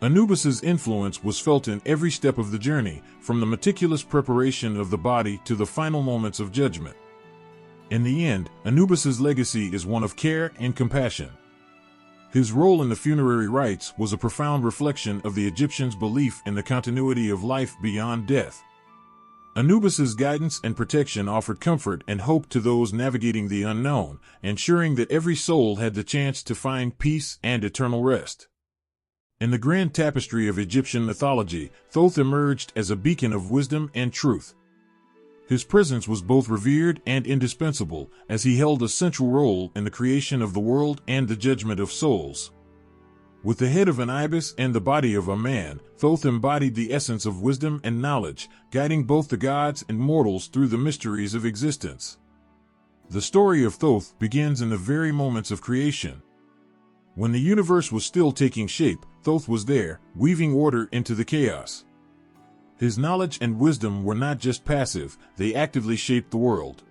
S1: Anubis's influence was felt in every step of the journey, from the meticulous preparation of the body to the final moments of judgment. In the end, Anubis's legacy is one of care and compassion. His role in the funerary rites was a profound reflection of the Egyptians' belief in the continuity of life beyond death. Anubis's guidance and protection offered comfort and hope to those navigating the unknown, ensuring that every soul had the chance to find peace and eternal rest. In the grand tapestry of Egyptian mythology, Thoth emerged as a beacon of wisdom and truth. His presence was both revered and indispensable, as he held a central role in the creation of the world and the judgment of souls. With the head of an ibis and the body of a man, Thoth embodied the essence of wisdom and knowledge, guiding both the gods and mortals through the mysteries of existence. The story of Thoth begins in the very moments of creation. When the universe was still taking shape, Thoth was there, weaving order into the chaos. His knowledge and wisdom were not just passive, they actively shaped the world.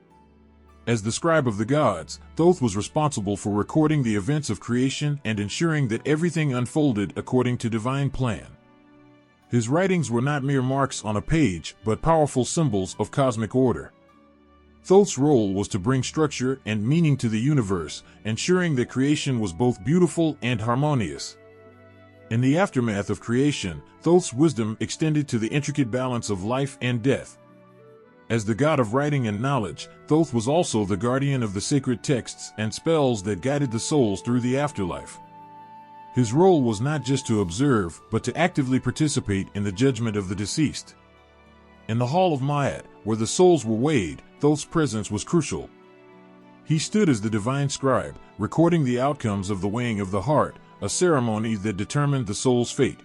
S1: As the scribe of the gods, Thoth was responsible for recording the events of creation and ensuring that everything unfolded according to divine plan. His writings were not mere marks on a page, but powerful symbols of cosmic order. Thoth's role was to bring structure and meaning to the universe, ensuring that creation was both beautiful and harmonious. In the aftermath of creation, Thoth's wisdom extended to the intricate balance of life and death. As the god of writing and knowledge, Thoth was also the guardian of the sacred texts and spells that guided the souls through the afterlife. His role was not just to observe, but to actively participate in the judgment of the deceased. In the Hall of Ma'at, where the souls were weighed, Thoth's presence was crucial. He stood as the divine scribe, recording the outcomes of the weighing of the heart, a ceremony that determined the soul's fate.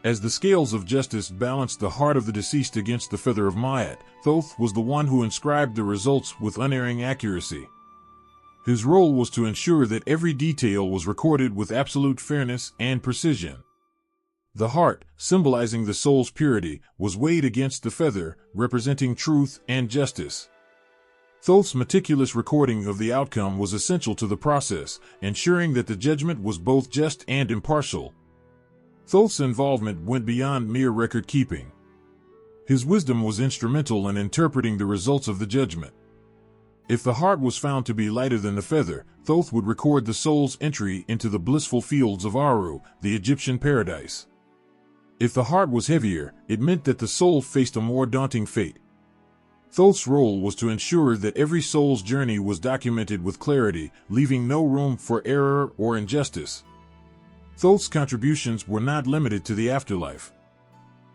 S1: As the scales of justice balanced the heart of the deceased against the feather of Ma'at, Thoth was the one who inscribed the results with unerring accuracy. His role was to ensure that every detail was recorded with absolute fairness and precision. The heart, symbolizing the soul's purity, was weighed against the feather, representing truth and justice. Thoth's meticulous recording of the outcome was essential to the process, ensuring that the judgment was both just and impartial. Thoth's involvement went beyond mere record-keeping. His wisdom was instrumental in interpreting the results of the judgment. If the heart was found to be lighter than the feather, Thoth would record the soul's entry into the blissful fields of Aru, the Egyptian paradise. If the heart was heavier, it meant that the soul faced a more daunting fate. Thoth's role was to ensure that every soul's journey was documented with clarity, leaving no room for error or injustice. Thoth's contributions were not limited to the afterlife.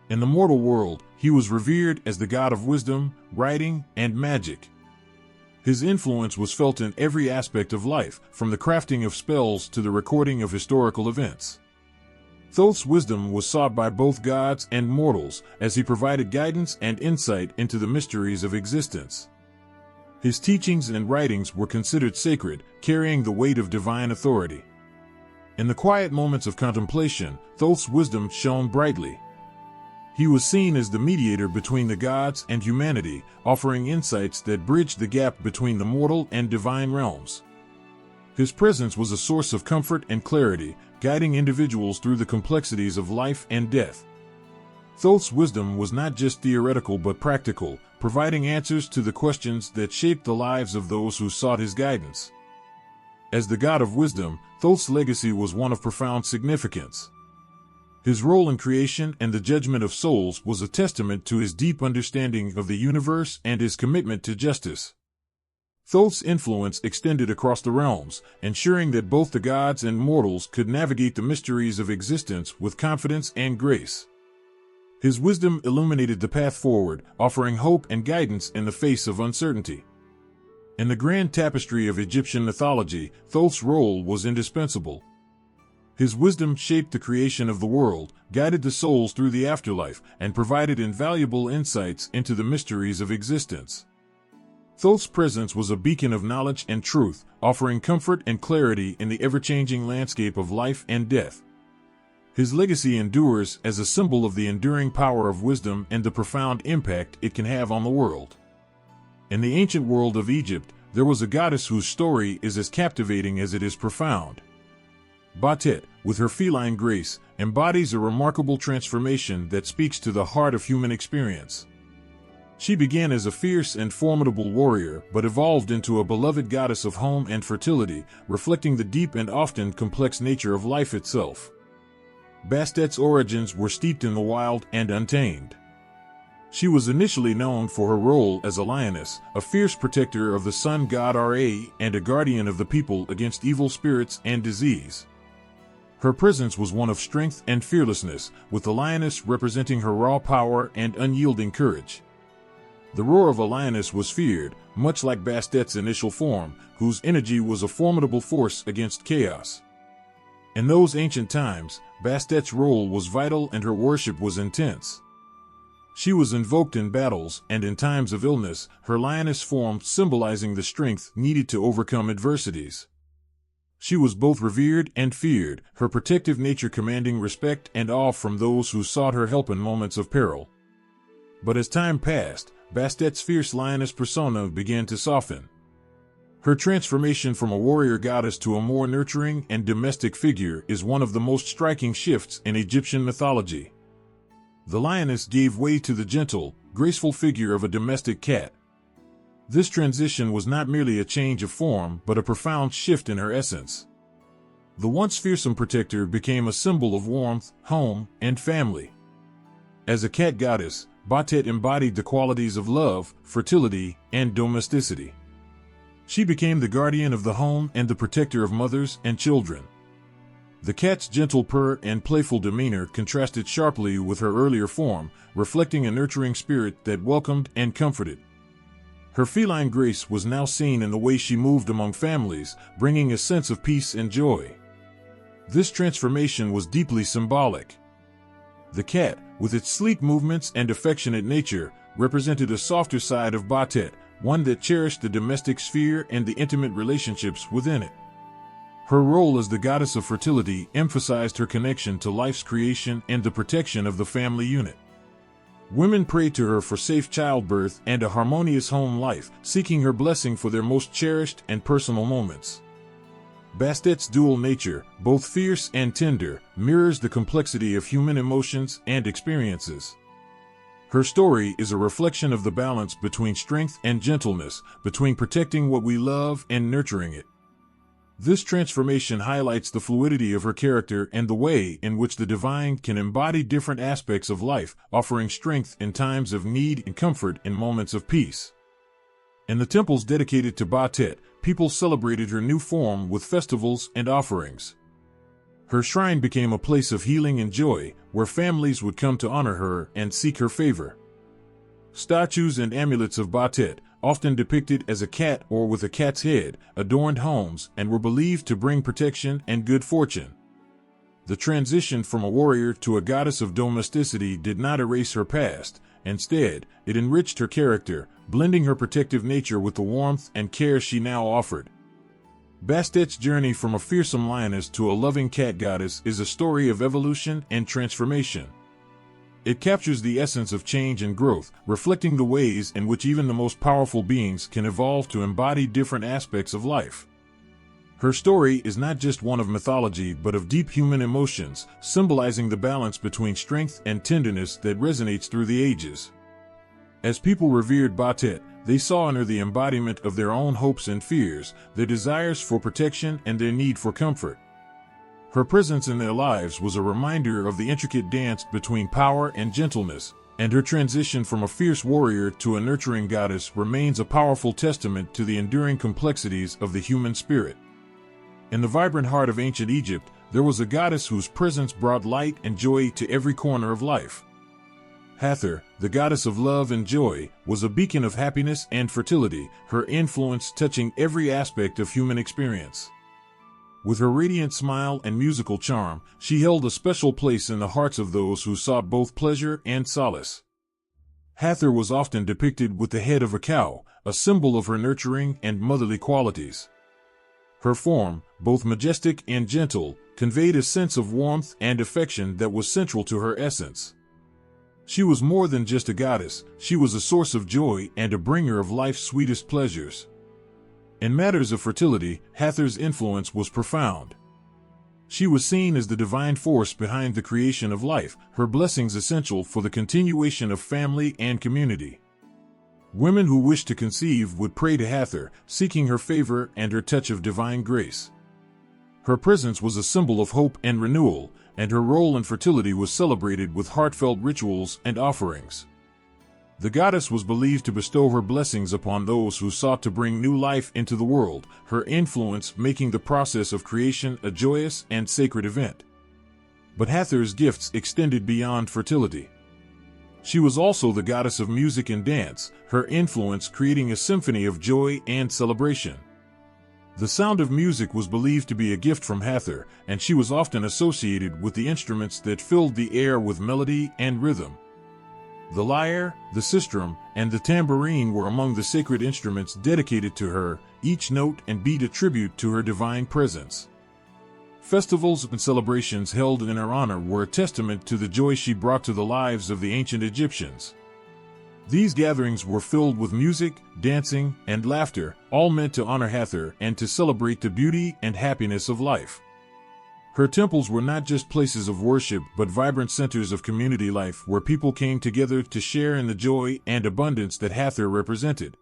S1: In the mortal world, he was revered as the god of wisdom, writing, and magic. His influence was felt in every aspect of life, from the crafting of spells to the recording of historical events. Thoth's wisdom was sought by both gods and mortals, as he provided guidance and insight into the mysteries of existence. His teachings and writings were considered sacred, carrying the weight of divine authority. In the quiet moments of contemplation, Thoth's wisdom shone brightly. He was seen as the mediator between the gods and humanity, offering insights that bridged the gap between the mortal and divine realms. His presence was a source of comfort and clarity, guiding individuals through the complexities of life and death. Thoth's wisdom was not just theoretical but practical, providing answers to the questions that shaped the lives of those who sought his guidance. As the god of wisdom, Thoth's legacy was one of profound significance. His role in creation and the judgment of souls was a testament to his deep understanding of the universe and his commitment to justice. Thoth's influence extended across the realms, ensuring that both the gods and mortals could navigate the mysteries of existence with confidence and grace. His wisdom illuminated the path forward, offering hope and guidance in the face of uncertainty. In the grand tapestry of Egyptian mythology, Thoth's role was indispensable. His wisdom shaped the creation of the world, guided the souls through the afterlife, and provided invaluable insights into the mysteries of existence. Thoth's presence was a beacon of knowledge and truth, offering comfort and clarity in the ever-changing landscape of life and death. His legacy endures as a symbol of the enduring power of wisdom and the profound impact it can have on the world. In the ancient world of Egypt, there was a goddess whose story is as captivating as it is profound. Bastet, with her feline grace, embodies a remarkable transformation that speaks to the heart of human experience. She began as a fierce and formidable warrior, but evolved into a beloved goddess of home and fertility, reflecting the deep and often complex nature of life itself. Bastet's origins were steeped in the wild and untamed. She was initially known for her role as a lioness, a fierce protector of the sun god Ra, and a guardian of the people against evil spirits and disease. Her presence was one of strength and fearlessness, with the lioness representing her raw power and unyielding courage. The roar of a lioness was feared, much like Bastet's initial form, whose energy was a formidable force against chaos. In those ancient times, Bastet's role was vital and her worship was intense. She was invoked in battles, and in times of illness, her lioness form symbolizing the strength needed to overcome adversities. She was both revered and feared, her protective nature commanding respect and awe from those who sought her help in moments of peril. But as time passed, Bastet's fierce lioness persona began to soften. Her transformation from a warrior goddess to a more nurturing and domestic figure is one of the most striking shifts in Egyptian mythology. The lioness gave way to the gentle, graceful figure of a domestic cat. This transition was not merely a change of form, but a profound shift in her essence. The once fearsome protector became a symbol of warmth, home, and family. As a cat goddess, Bastet embodied the qualities of love, fertility, and domesticity. She became the guardian of the home and the protector of mothers and children. The cat's gentle purr and playful demeanor contrasted sharply with her earlier form, reflecting a nurturing spirit that welcomed and comforted. Her feline grace was now seen in the way she moved among families, bringing a sense of peace and joy. This transformation was deeply symbolic. The cat, with its sleek movements and affectionate nature, represented a softer side of Bastet, one that cherished the domestic sphere and the intimate relationships within it. Her role as the goddess of fertility emphasized her connection to life's creation and the protection of the family unit. Women prayed to her for safe childbirth and a harmonious home life, seeking her blessing for their most cherished and personal moments. Bastet's dual nature, both fierce and tender, mirrors the complexity of human emotions and experiences. Her story is a reflection of the balance between strength and gentleness, between protecting what we love and nurturing it. This transformation highlights the fluidity of her character and the way in which the divine can embody different aspects of life, offering strength in times of need and comfort in moments of peace. In the temples dedicated to Bastet, people celebrated her new form with festivals and offerings. Her shrine became a place of healing and joy, where families would come to honor her and seek her favor. Statues and amulets of Bastet, often depicted as a cat or with a cat's head, adorned homes and were believed to bring protection and good fortune. The transition from a warrior to a goddess of domesticity did not erase her past. Instead, it enriched her character, blending her protective nature with the warmth and care she now offered. Bastet's journey from a fearsome lioness to a loving cat goddess is a story of evolution and transformation. It captures the essence of change and growth, reflecting the ways in which even the most powerful beings can evolve to embody different aspects of life. Her story is not just one of mythology but of deep human emotions, symbolizing the balance between strength and tenderness that resonates through the ages. As people revered Bastet, they saw in her the embodiment of their own hopes and fears, their desires for protection and their need for comfort. Her presence in their lives was a reminder of the intricate dance between power and gentleness, and her transition from a fierce warrior to a nurturing goddess remains a powerful testament to the enduring complexities of the human spirit. In the vibrant heart of ancient Egypt, there was a goddess whose presence brought light and joy to every corner of life. Hathor, the goddess of love and joy, was a beacon of happiness and fertility, her influence touching every aspect of human experience. With her radiant smile and musical charm, she held a special place in the hearts of those who sought both pleasure and solace. Hathor was often depicted with the head of a cow, a symbol of her nurturing and motherly qualities. Her form, both majestic and gentle, conveyed a sense of warmth and affection that was central to her essence. She was more than just a goddess, she was a source of joy and a bringer of life's sweetest pleasures. In matters of fertility, Hathor's influence was profound. She was seen as the divine force behind the creation of life, her blessings essential for the continuation of family and community. Women who wished to conceive would pray to Hathor, seeking her favor and her touch of divine grace. Her presence was a symbol of hope and renewal, and her role in fertility was celebrated with heartfelt rituals and offerings. The goddess was believed to bestow her blessings upon those who sought to bring new life into the world, her influence making the process of creation a joyous and sacred event. But Hathor's gifts extended beyond fertility. She was also the goddess of music and dance, her influence creating a symphony of joy and celebration. The sound of music was believed to be a gift from Hathor, and she was often associated with the instruments that filled the air with melody and rhythm. The lyre, the sistrum, and the tambourine were among the sacred instruments dedicated to her, each note and beat a tribute to her divine presence. Festivals and celebrations held in her honor were a testament to the joy she brought to the lives of the ancient Egyptians. These gatherings were filled with music, dancing, and laughter, all meant to honor Hathor and to celebrate the beauty and happiness of life. Her temples were not just places of worship but vibrant centers of community life where people came together to share in the joy and abundance that Hathor represented.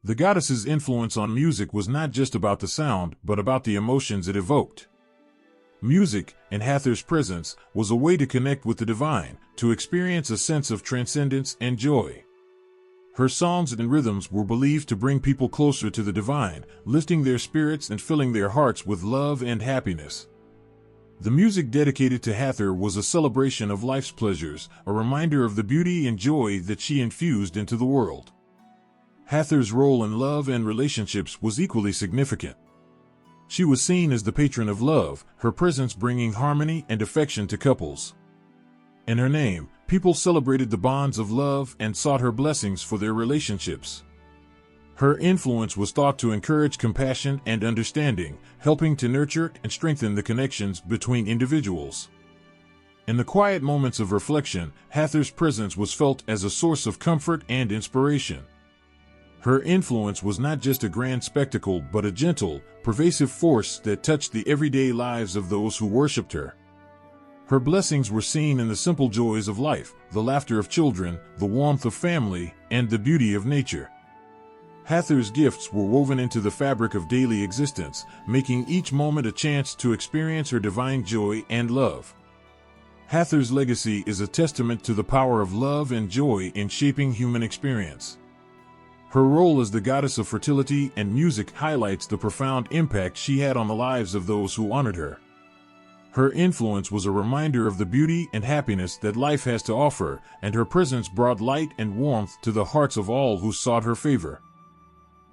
S1: The goddess's influence on music was not just about the sound but about the emotions it evoked. Music, in Hathor's presence, was a way to connect with the divine, to experience a sense of transcendence and joy. Her songs and rhythms were believed to bring people closer to the divine, lifting their spirits and filling their hearts with love and happiness. The music dedicated to Hathor was a celebration of life's pleasures, a reminder of the beauty and joy that she infused into the world. Hathor's role in love and relationships was equally significant. She was seen as the patron of love, her presence bringing harmony and affection to couples. In her name, people celebrated the bonds of love and sought her blessings for their relationships. Her influence was thought to encourage compassion and understanding, helping to nurture and strengthen the connections between individuals. In the quiet moments of reflection, Hathor's presence was felt as a source of comfort and inspiration. Her influence was not just a grand spectacle but a gentle, pervasive force that touched the everyday lives of those who worshipped her. Her blessings were seen in the simple joys of life, the laughter of children, the warmth of family, and the beauty of nature. Hathor's gifts were woven into the fabric of daily existence, making each moment a chance to experience her divine joy and love. Hathor's legacy is a testament to the power of love and joy in shaping human experience. Her role as the goddess of fertility and music highlights the profound impact she had on the lives of those who honored her. Her influence was a reminder of the beauty and happiness that life has to offer, and her presence brought light and warmth to the hearts of all who sought her favor.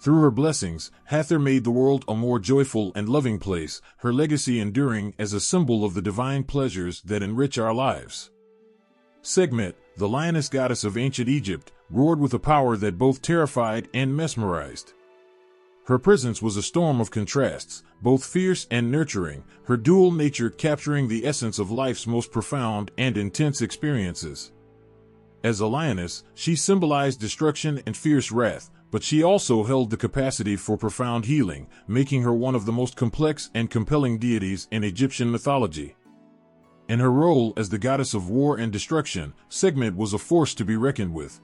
S1: Through her blessings, Hathor made the world a more joyful and loving place, her legacy enduring as a symbol of the divine pleasures that enrich our lives. Sekhmet, the lioness goddess of ancient Egypt, roared with a power that both terrified and mesmerized. Her presence was a storm of contrasts, both fierce and nurturing, her dual nature capturing the essence of life's most profound and intense experiences. As a lioness, she symbolized destruction and fierce wrath, but she also held the capacity for profound healing, making her one of the most complex and compelling deities in Egyptian mythology. In her role as the goddess of war and destruction, Sekhmet was a force to be reckoned with.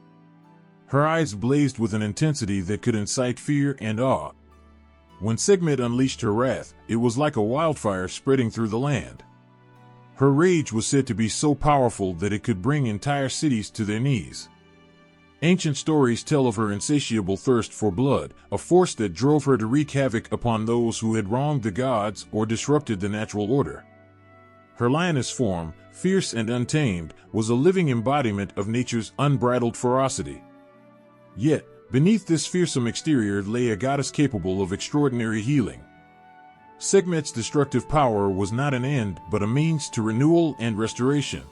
S1: Her eyes blazed with an intensity that could incite fear and awe. When Sekhmet unleashed her wrath, it was like a wildfire spreading through the land. Her rage was said to be so powerful that it could bring entire cities to their knees. Ancient stories tell of her insatiable thirst for blood, a force that drove her to wreak havoc upon those who had wronged the gods or disrupted the natural order. Her lioness form, fierce and untamed, was a living embodiment of nature's unbridled ferocity. Yet, beneath this fearsome exterior lay a goddess capable of extraordinary healing. Sekhmet's destructive power was not an end but a means to renewal and restoration.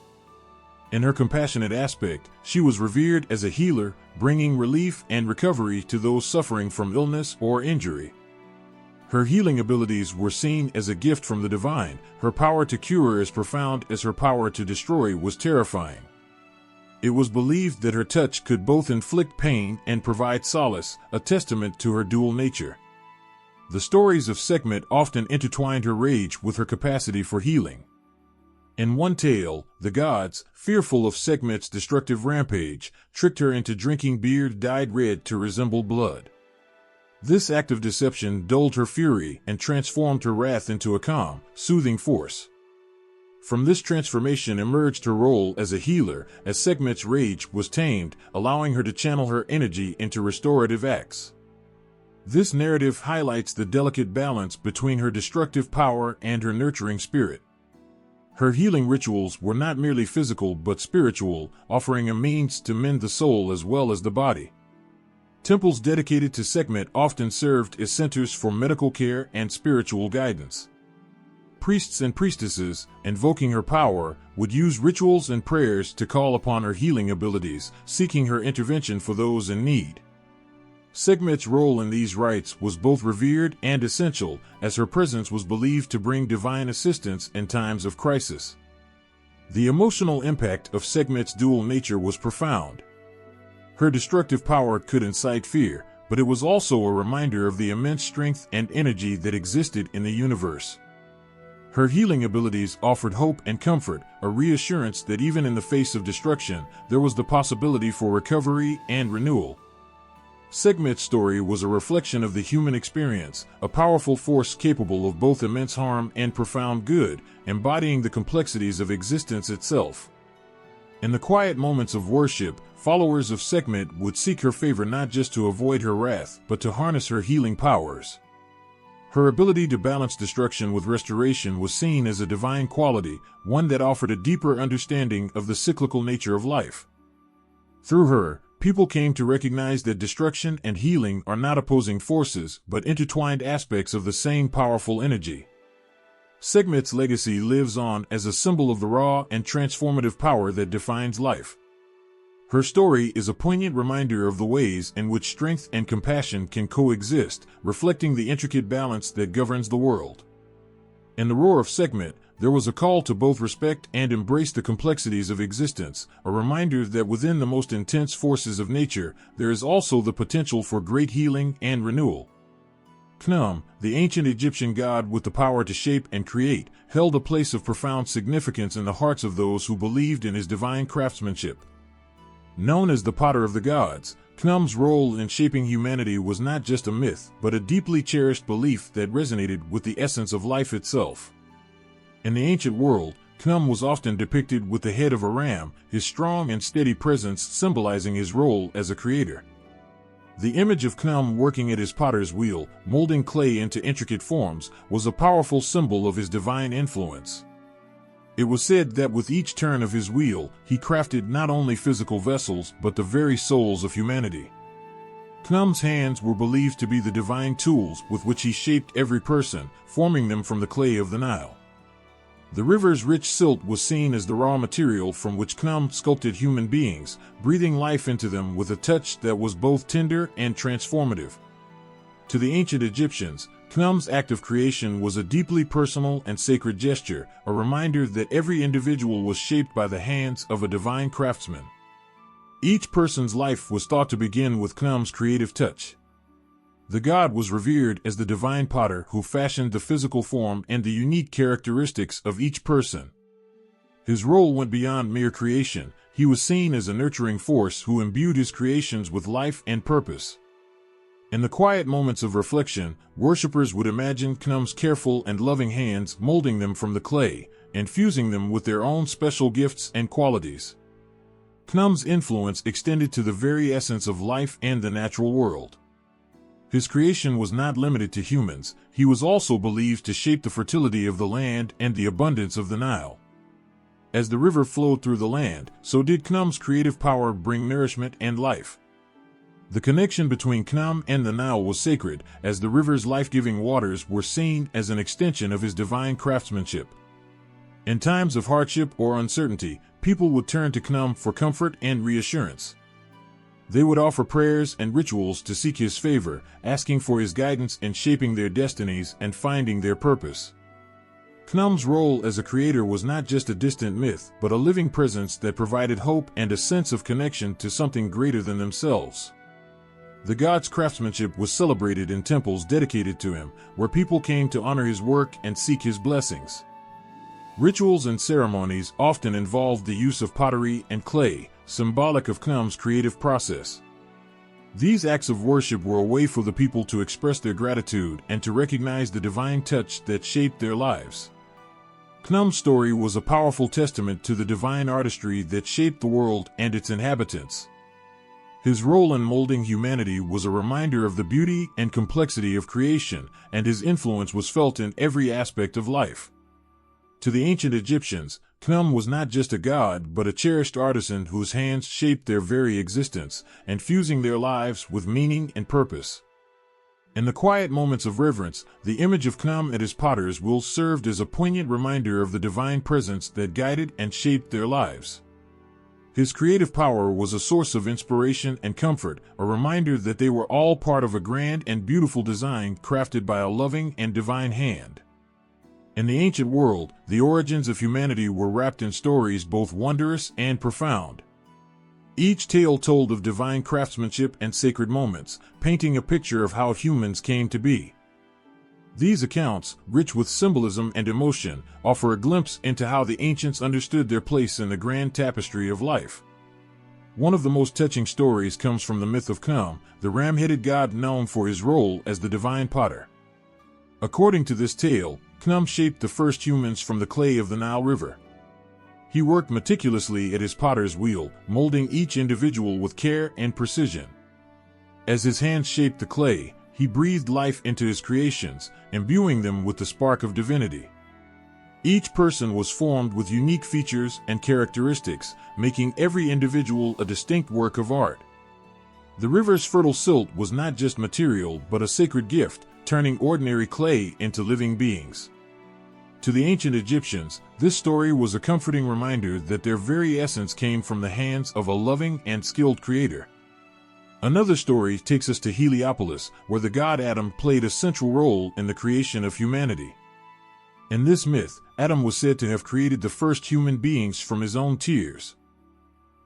S1: In her compassionate aspect, she was revered as a healer, bringing relief and recovery to those suffering from illness or injury. Her healing abilities were seen as a gift from the divine. Her power to cure as profound as her power to destroy was terrifying. It was believed that her touch could both inflict pain and provide solace, a testament to her dual nature. The stories of Sekhmet often intertwined her rage with her capacity for healing. In one tale, the gods, fearful of Sekhmet's destructive rampage, tricked her into drinking beer dyed red to resemble blood. This act of deception dulled her fury and transformed her wrath into a calm, soothing force. From this transformation emerged her role as a healer, as Sekhmet's rage was tamed, allowing her to channel her energy into restorative acts. This narrative highlights the delicate balance between her destructive power and her nurturing spirit. Her healing rituals were not merely physical but spiritual, offering a means to mend the soul as well as the body. Temples dedicated to Sekhmet often served as centers for medical care and spiritual guidance. Priests and priestesses, invoking her power, would use rituals and prayers to call upon her healing abilities, seeking her intervention for those in need. Sekhmet's role in these rites was both revered and essential, as her presence was believed to bring divine assistance in times of crisis. The emotional impact of Sekhmet's dual nature was profound. Her destructive power could incite fear, but it was also a reminder of the immense strength and energy that existed in the universe. Her healing abilities offered hope and comfort, a reassurance that even in the face of destruction, there was the possibility for recovery and renewal. Sekhmet's story was a reflection of the human experience, a powerful force capable of both immense harm and profound good, embodying the complexities of existence itself. In the quiet moments of worship, followers of Sekhmet would seek her favor not just to avoid her wrath, but to harness her healing powers. Her ability to balance destruction with restoration was seen as a divine quality, one that offered a deeper understanding of the cyclical nature of life. Through her, people came to recognize that destruction and healing are not opposing forces, but intertwined aspects of the same powerful energy. Sekhmet's legacy lives on as a symbol of the raw and transformative power that defines life. Her story is a poignant reminder of the ways in which strength and compassion can coexist, reflecting the intricate balance that governs the world. In the roar of Sekhmet, there was a call to both respect and embrace the complexities of existence, a reminder that within the most intense forces of nature, there is also the potential for great healing and renewal. Khnum, the ancient Egyptian god with the power to shape and create, held a place of profound significance in the hearts of those who believed in his divine craftsmanship. Known as the Potter of the Gods, Khnum's role in shaping humanity was not just a myth, but a deeply cherished belief that resonated with the essence of life itself. In the ancient world, Khnum was often depicted with the head of a ram, his strong and steady presence symbolizing his role as a creator. The image of Khnum working at his potter's wheel, molding clay into intricate forms, was a powerful symbol of his divine influence. It was said that with each turn of his wheel, he crafted not only physical vessels but the very souls of humanity. Khnum's hands were believed to be the divine tools with which he shaped every person, forming them from the clay of the Nile. The river's rich silt was seen as the raw material from which Khnum sculpted human beings, breathing life into them with a touch that was both tender and transformative. To the ancient Egyptians, Khnum's act of creation was a deeply personal and sacred gesture, a reminder that every individual was shaped by the hands of a divine craftsman. Each person's life was thought to begin with Khnum's creative touch. The god was revered as the divine potter who fashioned the physical form and the unique characteristics of each person. His role went beyond mere creation. He was seen as a nurturing force who imbued his creations with life and purpose. In the quiet moments of reflection, worshippers would imagine Khnum's careful and loving hands molding them from the clay, infusing them with their own special gifts and qualities. Khnum's influence extended to the very essence of life and the natural world. His creation was not limited to humans. He was also believed to shape the fertility of the land and the abundance of the Nile. As the river flowed through the land, so did Khnum's creative power bring nourishment and life. The connection between Khnum and the Nile was sacred, as the river's life-giving waters were seen as an extension of his divine craftsmanship. In times of hardship or uncertainty, people would turn to Khnum for comfort and reassurance. They would offer prayers and rituals to seek his favor, asking for his guidance in shaping their destinies and finding their purpose. Khnum's role as a creator was not just a distant myth, but a living presence that provided hope and a sense of connection to something greater than themselves. The god's craftsmanship was celebrated in temples dedicated to him, where people came to honor his work and seek his blessings. Rituals and ceremonies often involved the use of pottery and clay, symbolic of Khnum's creative process. These acts of worship were a way for the people to express their gratitude and to recognize the divine touch that shaped their lives. Khnum's story was a powerful testament to the divine artistry that shaped the world and its inhabitants. His role in molding humanity was a reminder of the beauty and complexity of creation, and his influence was felt in every aspect of life. To the ancient Egyptians, Khnum was not just a god but a cherished artisan whose hands shaped their very existence, infusing their lives with meaning and purpose. In the quiet moments of reverence, the image of Khnum and his potters will serve as a poignant reminder of the divine presence that guided and shaped their lives. His creative power was a source of inspiration and comfort, a reminder that they were all part of a grand and beautiful design crafted by a loving and divine hand. In the ancient world, the origins of humanity were wrapped in stories both wondrous and profound. Each tale told of divine craftsmanship and sacred moments, painting a picture of how humans came to be. These accounts, rich with symbolism and emotion, offer a glimpse into how the ancients understood their place in the grand tapestry of life. One of the most touching stories comes from the myth of Khnum, the ram-headed god known for his role as the divine potter. According to this tale, Khnum shaped the first humans from the clay of the Nile River. He worked meticulously at his potter's wheel, molding each individual with care and precision. As his hands shaped the clay, he breathed life into his creations, imbuing them with the spark of divinity. Each person was formed with unique features and characteristics, making every individual a distinct work of art. The river's fertile silt was not just material but a sacred gift, turning ordinary clay into living beings. To the ancient Egyptians, this story was a comforting reminder that their very essence came from the hands of a loving and skilled creator. Another story takes us to Heliopolis, where the god Atum played a central role in the creation of humanity. In this myth, Atum was said to have created the first human beings from his own tears.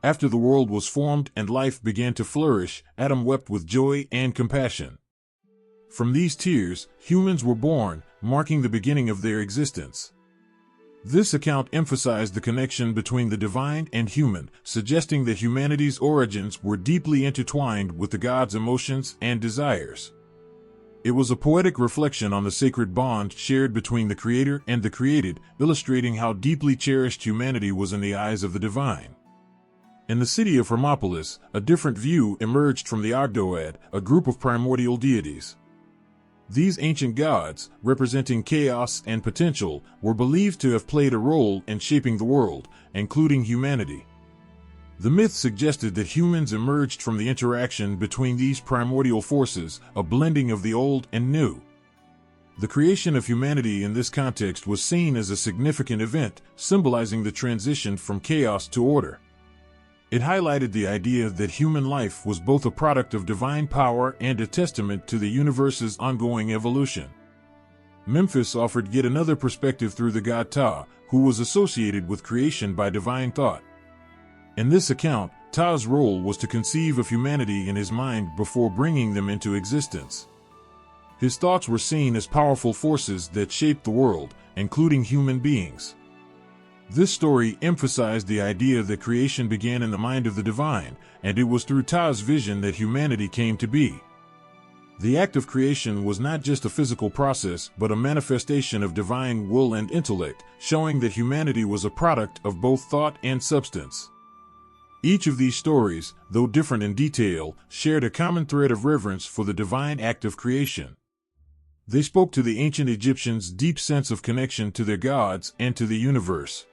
S1: After the world was formed and life began to flourish, Atum wept with joy and compassion. From these tears, humans were born, marking the beginning of their existence. This account emphasized the connection between the divine and human, suggesting that humanity's origins were deeply intertwined with the god's emotions and desires. It was a poetic reflection on the sacred bond shared between the creator and the created, illustrating how deeply cherished humanity was in the eyes of the divine. In the city of Hermopolis, a different view emerged from the ogdoad, a group of primordial deities. These ancient gods, representing chaos and potential, were believed to have played a role in shaping the world, including humanity. The myth suggested that humans emerged from the interaction between these primordial forces, a blending of the old and new. The creation of humanity in this context was seen as a significant event, symbolizing the transition from chaos to order. It highlighted the idea that human life was both a product of divine power and a testament to the universe's ongoing evolution. Memphis offered yet another perspective through the god Ptah, who was associated with creation by divine thought. In this account, Ptah's role was to conceive of humanity in his mind before bringing them into existence. His thoughts were seen as powerful forces that shaped the world, including human beings. This story emphasized the idea that creation began in the mind of the divine, and it was through Ptah's vision that humanity came to be. The act of creation was not just a physical process, but a manifestation of divine will and intellect, showing that humanity was a product of both thought and substance. Each of these stories, though different in detail, shared a common thread of reverence for the divine act of creation. They spoke to the ancient Egyptians' deep sense of connection to their gods and to the universe.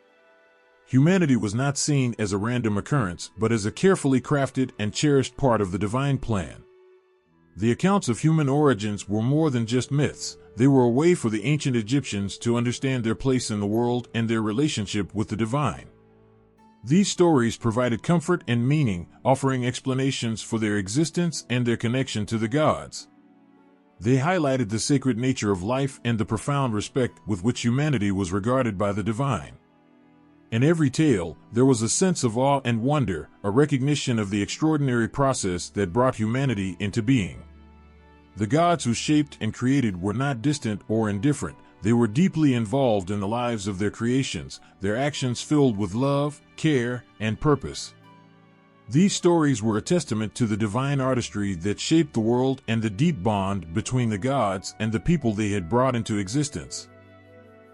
S1: Humanity was not seen as a random occurrence, but as a carefully crafted and cherished part of the divine plan. The accounts of human origins were more than just myths. They were a way for the ancient Egyptians to understand their place in the world and their relationship with the divine. These stories provided comfort and meaning, offering explanations for their existence and their connection to the gods. They highlighted the sacred nature of life and the profound respect with which humanity was regarded by the divine. In every tale, there was a sense of awe and wonder, a recognition of the extraordinary process that brought humanity into being. The gods who shaped and created were not distant or indifferent. They were deeply involved in the lives of their creations, their actions filled with love, care, and purpose. These stories were a testament to the divine artistry that shaped the world and the deep bond between the gods and the people they had brought into existence.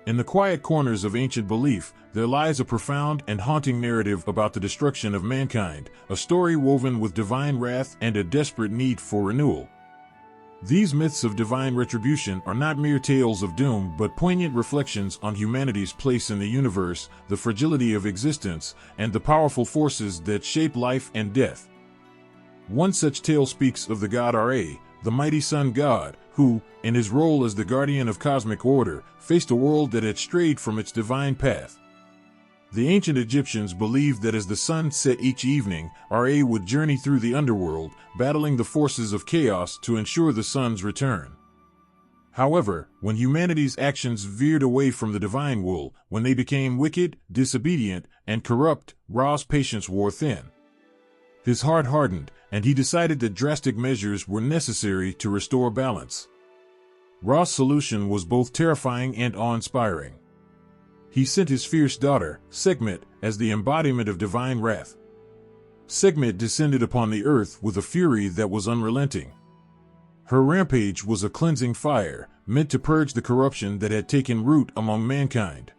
S1: In the quiet corners of ancient belief, there lies a profound and haunting narrative about the destruction of mankind, a story woven with divine wrath and a desperate need for renewal. These myths of divine retribution are not mere tales of doom but poignant reflections on humanity's place in the universe, the fragility of existence, and the powerful forces that shape life and death. One such tale speaks of the god Ra, the mighty sun god, who, in his role as the guardian of cosmic order, faced a world that had strayed from its divine path. The ancient Egyptians believed that as the sun set each evening, Ra would journey through the underworld, battling the forces of chaos to ensure the sun's return. However, when humanity's actions veered away from the divine will, when they became wicked, disobedient, and corrupt, Ra's patience wore thin. His heart hardened, and he decided that drastic measures were necessary to restore balance. Ra's solution was both terrifying and awe-inspiring. He sent his fierce daughter, Sekhmet, as the embodiment of divine wrath. Sekhmet descended upon the earth with a fury that was unrelenting. Her rampage was a cleansing fire, meant to purge the corruption that had taken root among mankind.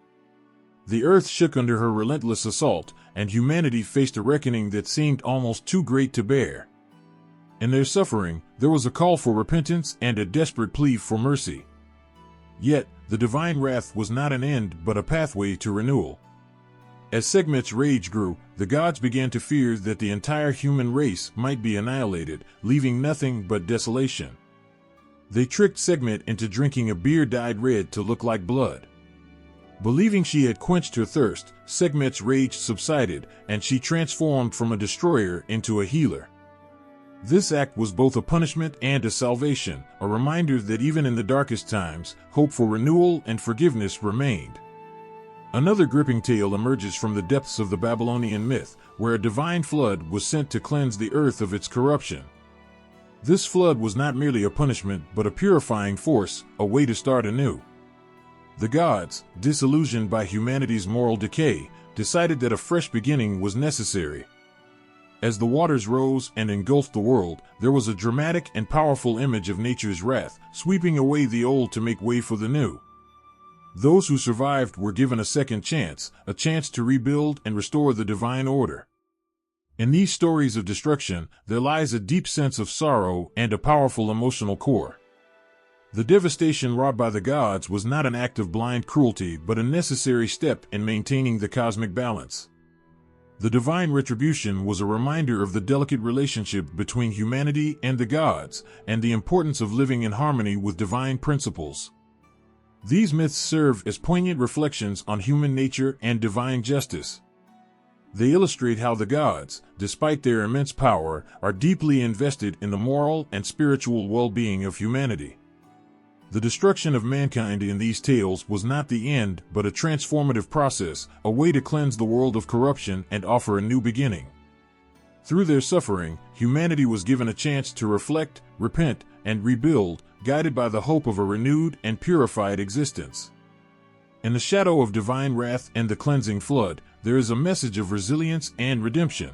S1: The earth shook under her relentless assault, and humanity faced a reckoning that seemed almost too great to bear. In their suffering, there was a call for repentance and a desperate plea for mercy. Yet, the divine wrath was not an end but a pathway to renewal. As Sekhmet's rage grew, the gods began to fear that the entire human race might be annihilated, leaving nothing but desolation. They tricked Sekhmet into drinking a beer dyed red to look like blood. Believing she had quenched her thirst, Sekhmet's rage subsided, and she transformed from a destroyer into a healer. This act was both a punishment and a salvation, a reminder that even in the darkest times, hope for renewal and forgiveness remained. Another gripping tale emerges from the depths of the Babylonian myth, where a divine flood was sent to cleanse the earth of its corruption. This flood was not merely a punishment but a purifying force, a way to start anew. The gods, disillusioned by humanity's moral decay, decided that a fresh beginning was necessary. As the waters rose and engulfed the world, there was a dramatic and powerful image of nature's wrath, sweeping away the old to make way for the new. Those who survived were given a second chance, a chance to rebuild and restore the divine order. In these stories of destruction, there lies a deep sense of sorrow and a powerful emotional core. The devastation wrought by the gods was not an act of blind cruelty but a necessary step in maintaining the cosmic balance. The divine retribution was a reminder of the delicate relationship between humanity and the gods, and the importance of living in harmony with divine principles. These myths serve as poignant reflections on human nature and divine justice. They illustrate how the gods, despite their immense power, are deeply invested in the moral and spiritual well-being of humanity. The destruction of mankind in these tales was not the end, but a transformative process, a way to cleanse the world of corruption and offer a new beginning. Through their suffering, humanity was given a chance to reflect, repent, and rebuild, guided by the hope of a renewed and purified existence. In the shadow of divine wrath and the cleansing flood, there is a message of resilience and redemption.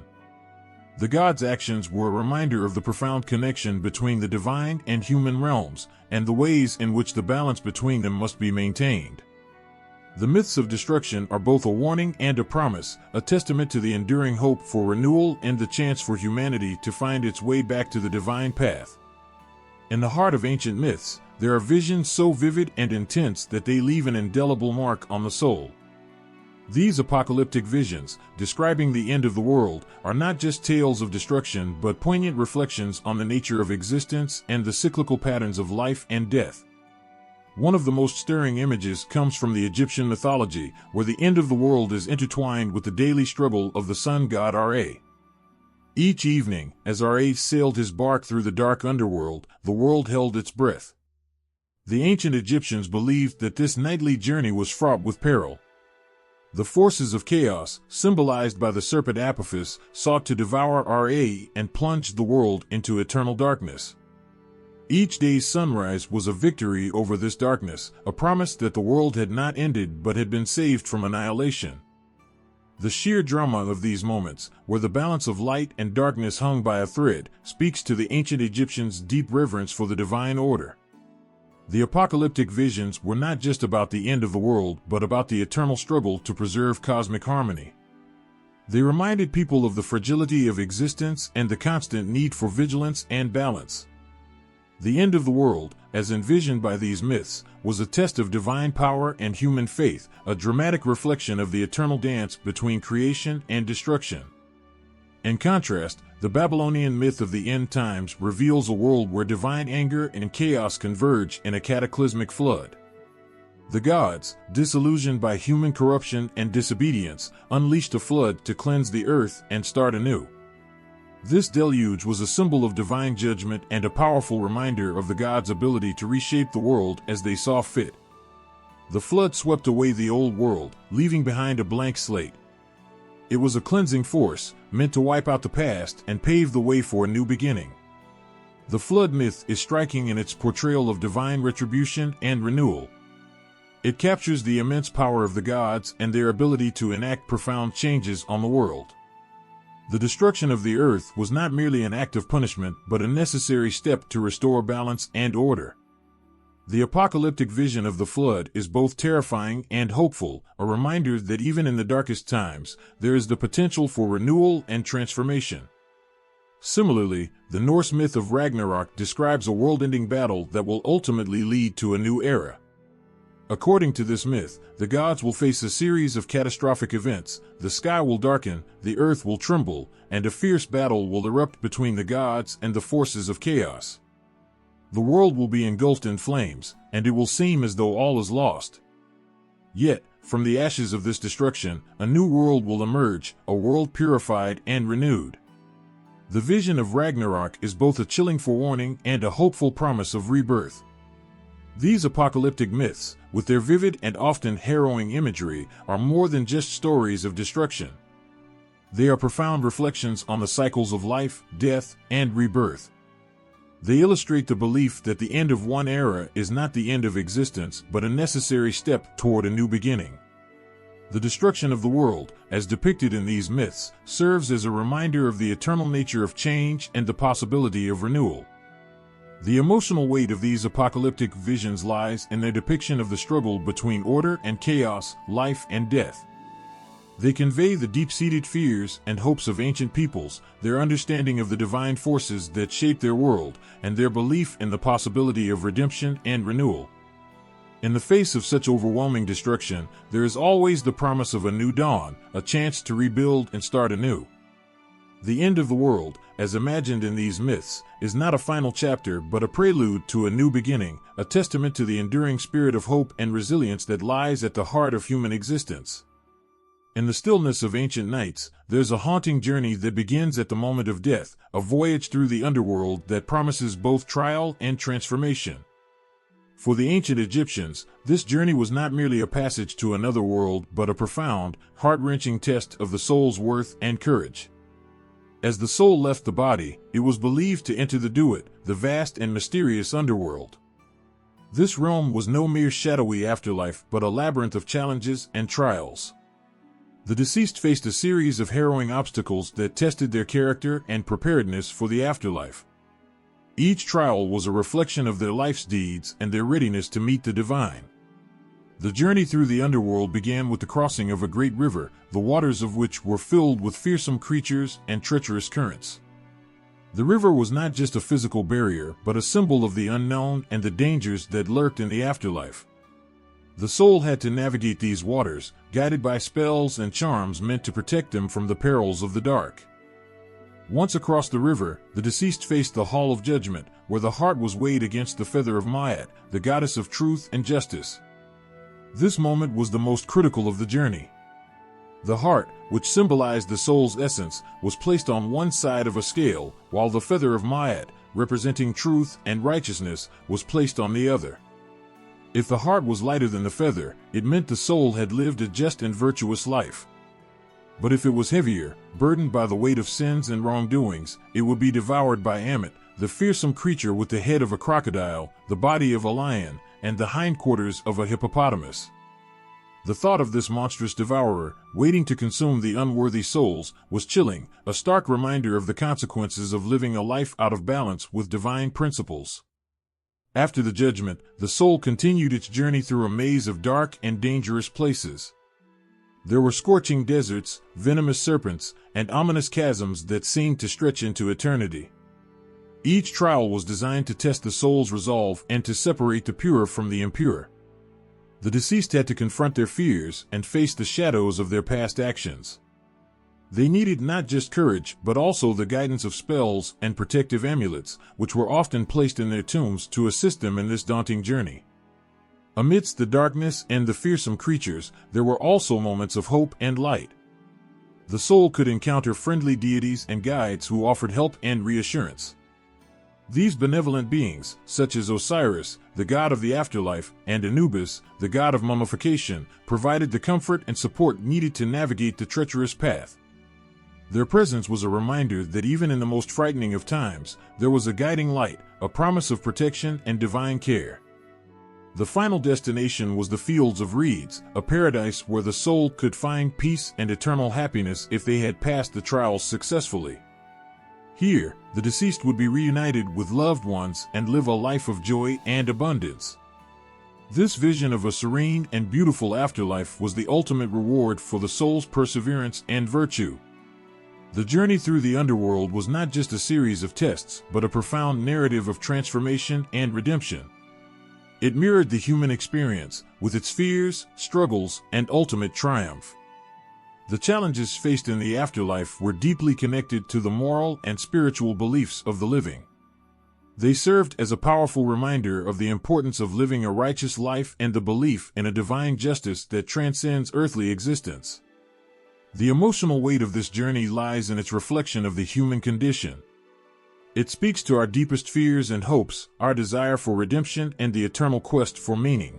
S1: The gods' actions were a reminder of the profound connection between the divine and human realms, and the ways in which the balance between them must be maintained. The myths of destruction are both a warning and a promise, a testament to the enduring hope for renewal and the chance for humanity to find its way back to the divine path. In the heart of ancient myths, there are visions so vivid and intense that they leave an indelible mark on the soul. These apocalyptic visions, describing the end of the world, are not just tales of destruction but poignant reflections on the nature of existence and the cyclical patterns of life and death. One of the most stirring images comes from the Egyptian mythology, where the end of the world is intertwined with the daily struggle of the sun god Ra. Each evening, as Ra sailed his bark through the dark underworld, the world held its breath. The ancient Egyptians believed that this nightly journey was fraught with peril. The forces of chaos, symbolized by the serpent Apophis, sought to devour Ra and plunge the world into eternal darkness. Each day's sunrise was a victory over this darkness, a promise that the world had not ended but had been saved from annihilation. The sheer drama of these moments, where the balance of light and darkness hung by a thread, speaks to the ancient Egyptians' deep reverence for the divine order. The apocalyptic visions were not just about the end of the world, but about the eternal struggle to preserve cosmic harmony. They reminded people of the fragility of existence and the constant need for vigilance and balance. The end of the world, as envisioned by these myths, was a test of divine power and human faith, a dramatic reflection of the eternal dance between creation and destruction. In contrast, the Babylonian myth of the end times reveals a world where divine anger and chaos converge in a cataclysmic flood. The gods, disillusioned by human corruption and disobedience, unleashed a flood to cleanse the earth and start anew. This deluge was a symbol of divine judgment and a powerful reminder of the gods' ability to reshape the world as they saw fit. The flood swept away the old world, leaving behind a blank slate. It was a cleansing force, meant to wipe out the past and pave the way for a new beginning. The flood myth is striking in its portrayal of divine retribution and renewal. It captures the immense power of the gods and their ability to enact profound changes on the world. The destruction of the earth was not merely an act of punishment, but a necessary step to restore balance and order. The apocalyptic vision of the flood is both terrifying and hopeful, a reminder that even in the darkest times, there is the potential for renewal and transformation. Similarly, the Norse myth of Ragnarok describes a world-ending battle that will ultimately lead to a new era. According to this myth, the gods will face a series of catastrophic events, the sky will darken, the earth will tremble, and a fierce battle will erupt between the gods and the forces of chaos. The world will be engulfed in flames, and it will seem as though all is lost. Yet, from the ashes of this destruction, a new world will emerge, a world purified and renewed. The vision of Ragnarok is both a chilling forewarning and a hopeful promise of rebirth. These apocalyptic myths, with their vivid and often harrowing imagery, are more than just stories of destruction. They are profound reflections on the cycles of life, death, and rebirth. They illustrate the belief that the end of one era is not the end of existence, but a necessary step toward a new beginning. The destruction of the world, as depicted in these myths, serves as a reminder of the eternal nature of change and the possibility of renewal. The emotional weight of these apocalyptic visions lies in their depiction of the struggle between order and chaos, life and death. They convey the deep-seated fears and hopes of ancient peoples, their understanding of the divine forces that shape their world, and their belief in the possibility of redemption and renewal. In the face of such overwhelming destruction, there is always the promise of a new dawn, a chance to rebuild and start anew. The end of the world, as imagined in these myths, is not a final chapter but a prelude to a new beginning, a testament to the enduring spirit of hope and resilience that lies at the heart of human existence. In the stillness of ancient nights, there's a haunting journey that begins at the moment of death, a voyage through the underworld that promises both trial and transformation. For the ancient Egyptians, this journey was not merely a passage to another world but a profound, heart-wrenching test of the soul's worth and courage. As the soul left the body, it was believed to enter the Duat, the vast and mysterious underworld. This realm was no mere shadowy afterlife but a labyrinth of challenges and trials. The deceased faced a series of harrowing obstacles that tested their character and preparedness for the afterlife. Each trial was a reflection of their life's deeds and their readiness to meet the divine. The journey through the underworld began with the crossing of a great river, the waters of which were filled with fearsome creatures and treacherous currents. The river was not just a physical barrier, but a symbol of the unknown and the dangers that lurked in the afterlife. The soul had to navigate these waters, guided by spells and charms meant to protect them from the perils of the dark. Once across the river, the deceased faced the Hall of Judgment, where the heart was weighed against the feather of Maat, the goddess of truth and justice. This moment was the most critical of the journey. The heart, which symbolized the soul's essence, was placed on one side of a scale, while the feather of Maat, representing truth and righteousness, was placed on the other. If the heart was lighter than the feather, it meant the soul had lived a just and virtuous life. But if it was heavier, burdened by the weight of sins and wrongdoings, it would be devoured by Ammit, the fearsome creature with the head of a crocodile, the body of a lion, and the hindquarters of a hippopotamus. The thought of this monstrous devourer, waiting to consume the unworthy souls, was chilling, a stark reminder of the consequences of living a life out of balance with divine principles. After the judgment, the soul continued its journey through a maze of dark and dangerous places. There were scorching deserts, venomous serpents, and ominous chasms that seemed to stretch into eternity. Each trial was designed to test the soul's resolve and to separate the pure from the impure. The deceased had to confront their fears and face the shadows of their past actions. They needed not just courage, but also the guidance of spells and protective amulets, which were often placed in their tombs to assist them in this daunting journey. Amidst the darkness and the fearsome creatures, there were also moments of hope and light. The soul could encounter friendly deities and guides who offered help and reassurance. These benevolent beings, such as Osiris, the god of the afterlife, and Anubis, the god of mummification, provided the comfort and support needed to navigate the treacherous path. Their presence was a reminder that even in the most frightening of times, there was a guiding light, a promise of protection and divine care. The final destination was the Fields of Reeds, a paradise where the soul could find peace and eternal happiness if they had passed the trials successfully. Here, the deceased would be reunited with loved ones and live a life of joy and abundance. This vision of a serene and beautiful afterlife was the ultimate reward for the soul's perseverance and virtue. The journey through the underworld was not just a series of tests, but a profound narrative of transformation and redemption. It mirrored the human experience, with its fears, struggles, and ultimate triumph. The challenges faced in the afterlife were deeply connected to the moral and spiritual beliefs of the living. They served as a powerful reminder of the importance of living a righteous life and the belief in a divine justice that transcends earthly existence. The emotional weight of this journey lies in its reflection of the human condition. It speaks to our deepest fears and hopes, our desire for redemption and the eternal quest for meaning.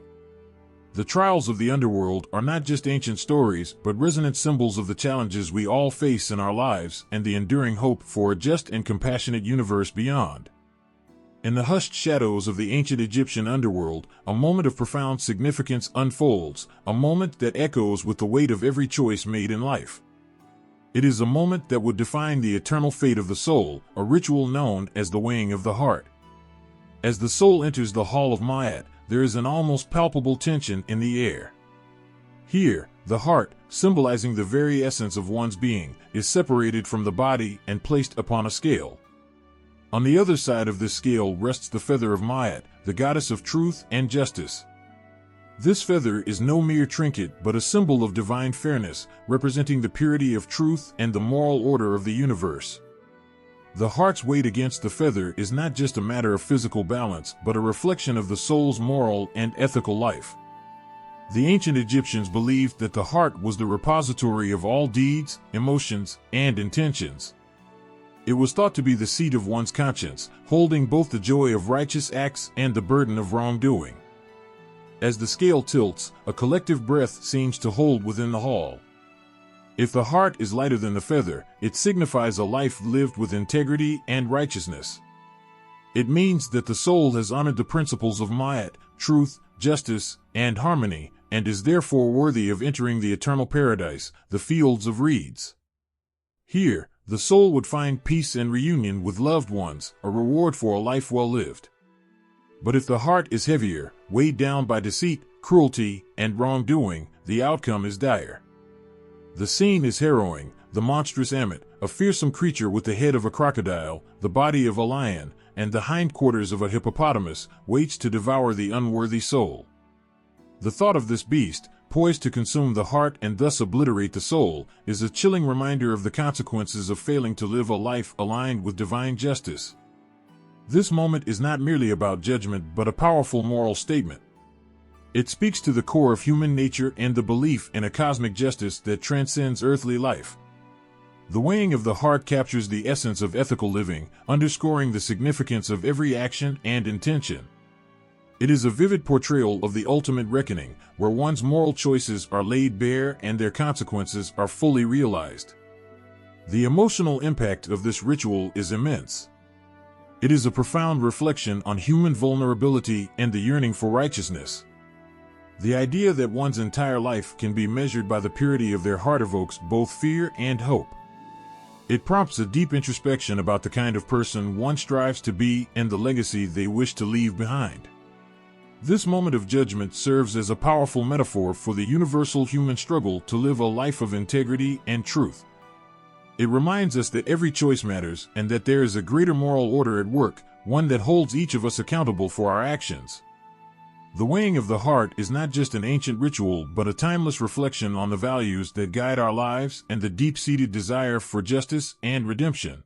S1: The trials of the underworld are not just ancient stories, but resonant symbols of the challenges we all face in our lives and the enduring hope for a just and compassionate universe beyond. In the hushed shadows of the ancient Egyptian underworld, a moment of profound significance unfolds, a moment that echoes with the weight of every choice made in life. It is a moment that would define the eternal fate of the soul, a ritual known as the weighing of the heart. As the soul enters the Hall of Maat, there is an almost palpable tension in the air. Here, the heart, symbolizing the very essence of one's being, is separated from the body and placed upon a scale. On the other side of this scale rests the feather of Maat, the goddess of truth and justice. This feather is no mere trinket but a symbol of divine fairness, representing the purity of truth and the moral order of the universe. The heart's weight against the feather is not just a matter of physical balance, but a reflection of the soul's moral and ethical life. The ancient Egyptians believed that the heart was the repository of all deeds, emotions, and intentions. It was thought to be the seat of one's conscience, holding both the joy of righteous acts and the burden of wrongdoing. As the scale tilts, a collective breath seems to hold within the hall. If the heart is lighter than the feather, it signifies a life lived with integrity and righteousness. It means that the soul has honored the principles of Maat, truth, justice, and harmony, and is therefore worthy of entering the eternal paradise, the Fields of Reeds. Here, the soul would find peace and reunion with loved ones, a reward for a life well lived. But if the heart is heavier, weighed down by deceit, cruelty, and wrongdoing, the outcome is dire. The scene is harrowing. The monstrous Ammit, a fearsome creature with the head of a crocodile, the body of a lion, and the hindquarters of a hippopotamus, waits to devour the unworthy soul. The thought of this beast, poised to consume the heart and thus obliterate the soul, is a chilling reminder of the consequences of failing to live a life aligned with divine justice. This moment is not merely about judgment but a powerful moral statement. It speaks to the core of human nature and the belief in a cosmic justice that transcends earthly life. The weighing of the heart captures the essence of ethical living, underscoring the significance of every action and intention. It is a vivid portrayal of the ultimate reckoning, where one's moral choices are laid bare and their consequences are fully realized. The emotional impact of this ritual is immense. It is a profound reflection on human vulnerability and the yearning for righteousness. The idea that one's entire life can be measured by the purity of their heart evokes both fear and hope. It prompts a deep introspection about the kind of person one strives to be and the legacy they wish to leave behind. This moment of judgment serves as a powerful metaphor for the universal human struggle to live a life of integrity and truth. It reminds us that every choice matters and that there is a greater moral order at work, one that holds each of us accountable for our actions. The weighing of the heart is not just an ancient ritual but a timeless reflection on the values that guide our lives and the deep-seated desire for justice and redemption.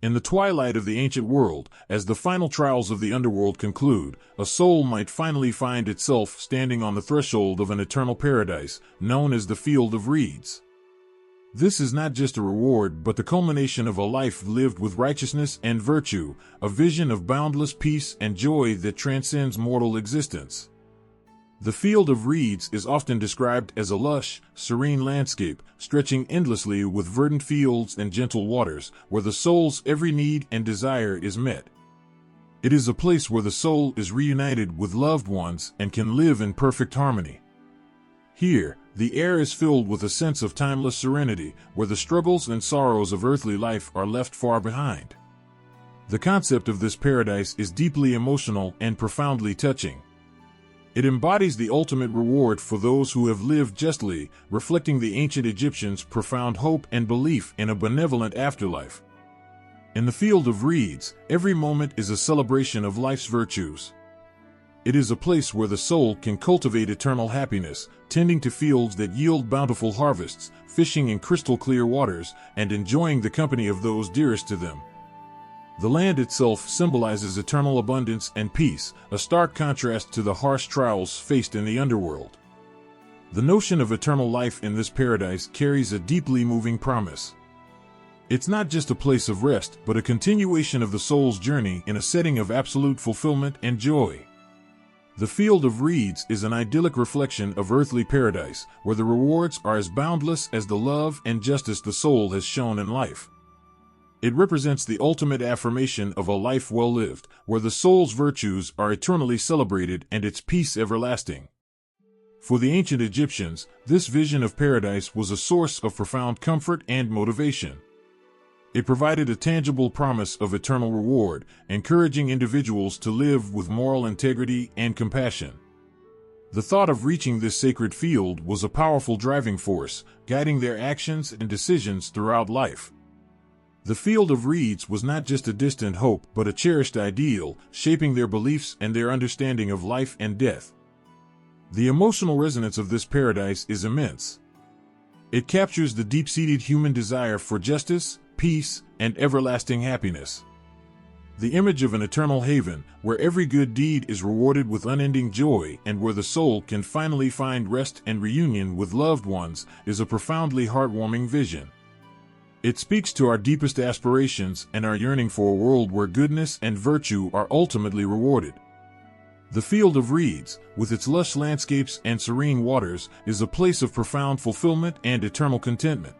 S1: In the twilight of the ancient world, as the final trials of the underworld conclude, a soul might finally find itself standing on the threshold of an eternal paradise, known as the Field of Reeds. This is not just a reward but the culmination of a life lived with righteousness and virtue, a vision of boundless peace and joy that transcends mortal existence. The Field of Reeds is often described as a lush, serene landscape, stretching endlessly with verdant fields and gentle waters, where the soul's every need and desire is met. It is a place where the soul is reunited with loved ones and can live in perfect harmony. Here, the air is filled with a sense of timeless serenity, where the struggles and sorrows of earthly life are left far behind. The concept of this paradise is deeply emotional and profoundly touching. It embodies the ultimate reward for those who have lived justly, reflecting the ancient Egyptians' profound hope and belief in a benevolent afterlife. In the Field of Reeds, every moment is a celebration of life's virtues. It is a place where the soul can cultivate eternal happiness, tending to fields that yield bountiful harvests, fishing in crystal-clear waters, and enjoying the company of those dearest to them. The land itself symbolizes eternal abundance and peace, a stark contrast to the harsh trials faced in the underworld. The notion of eternal life in this paradise carries a deeply moving promise. It's not just a place of rest, but a continuation of the soul's journey in a setting of absolute fulfillment and joy. The Field of Reeds is an idyllic reflection of earthly paradise, where the rewards are as boundless as the love and justice the soul has shown in life. It represents the ultimate affirmation of a life well lived, where the soul's virtues are eternally celebrated and its peace everlasting. For the ancient Egyptians, this vision of paradise was a source of profound comfort and motivation. It provided a tangible promise of eternal reward, encouraging individuals to live with moral integrity and compassion. The thought of reaching this sacred field was a powerful driving force, guiding their actions and decisions throughout life. The Field of Reeds was not just a distant hope but a cherished ideal, shaping their beliefs and their understanding of life and death. The emotional resonance of this paradise is immense. It captures the deep-seated human desire for justice, peace, and everlasting happiness. The image of an eternal haven, where every good deed is rewarded with unending joy and where the soul can finally find rest and reunion with loved ones, is a profoundly heartwarming vision. It speaks to our deepest aspirations and our yearning for a world where goodness and virtue are ultimately rewarded. The Field of Reeds, with its lush landscapes and serene waters, is a place of profound fulfillment and eternal contentment.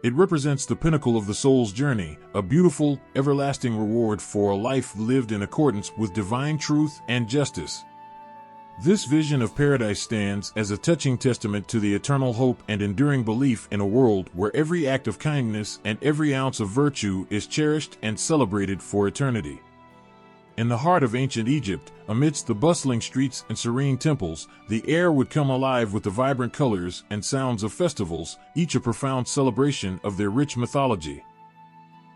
S1: It represents the pinnacle of the soul's journey, a beautiful, everlasting reward for a life lived in accordance with divine truth and justice. This vision of paradise stands as a touching testament to the eternal hope and enduring belief in a world where every act of kindness and every ounce of virtue is cherished and celebrated for eternity. In the heart of ancient Egypt, amidst the bustling streets and serene temples, the air would come alive with the vibrant colors and sounds of festivals, each a profound celebration of their rich mythology.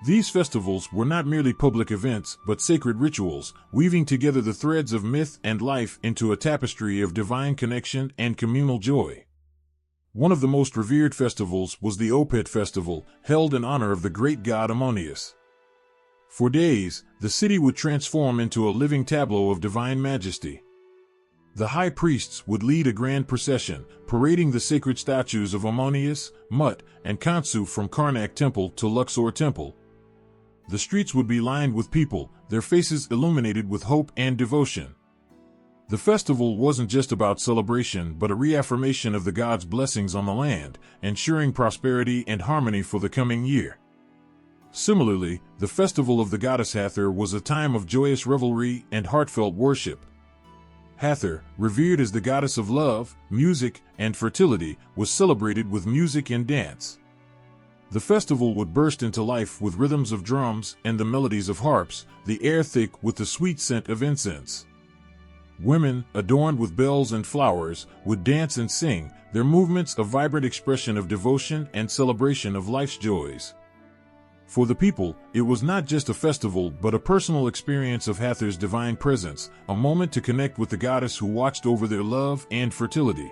S1: These festivals were not merely public events, but sacred rituals, weaving together the threads of myth and life into a tapestry of divine connection and communal joy. One of the most revered festivals was the Opet festival, held in honor of the great god Ammonius. For days, the city would transform into a living tableau of divine majesty. The high priests would lead a grand procession, parading the sacred statues of Ammonius, Mut, and Khonsu from Karnak Temple to Luxor Temple. The streets would be lined with people, their faces illuminated with hope and devotion. The festival wasn't just about celebration but a reaffirmation of the god's blessings on the land, ensuring prosperity and harmony for the coming year. Similarly, the festival of the goddess Hathor was a time of joyous revelry and heartfelt worship. Hathor, revered as the goddess of love, music, and fertility, was celebrated with music and dance. The festival would burst into life with rhythms of drums and the melodies of harps, the air thick with the sweet scent of incense. Women, adorned with bells and flowers, would dance and sing, their movements a vibrant expression of devotion and celebration of life's joys. For the people, it was not just a festival but a personal experience of Hathor's divine presence, a moment to connect with the goddess who watched over their love and fertility.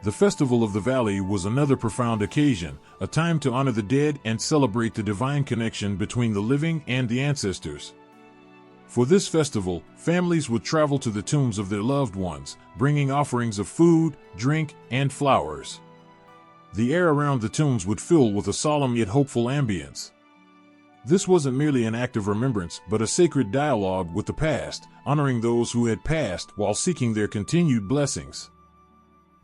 S1: The Festival of the Valley was another profound occasion, a time to honor the dead and celebrate the divine connection between the living and the ancestors. For this festival, families would travel to the tombs of their loved ones, bringing offerings of food, drink, and flowers. The air around the tombs would fill with a solemn yet hopeful ambience. This wasn't merely an act of remembrance but a sacred dialogue with the past, honoring those who had passed while seeking their continued blessings.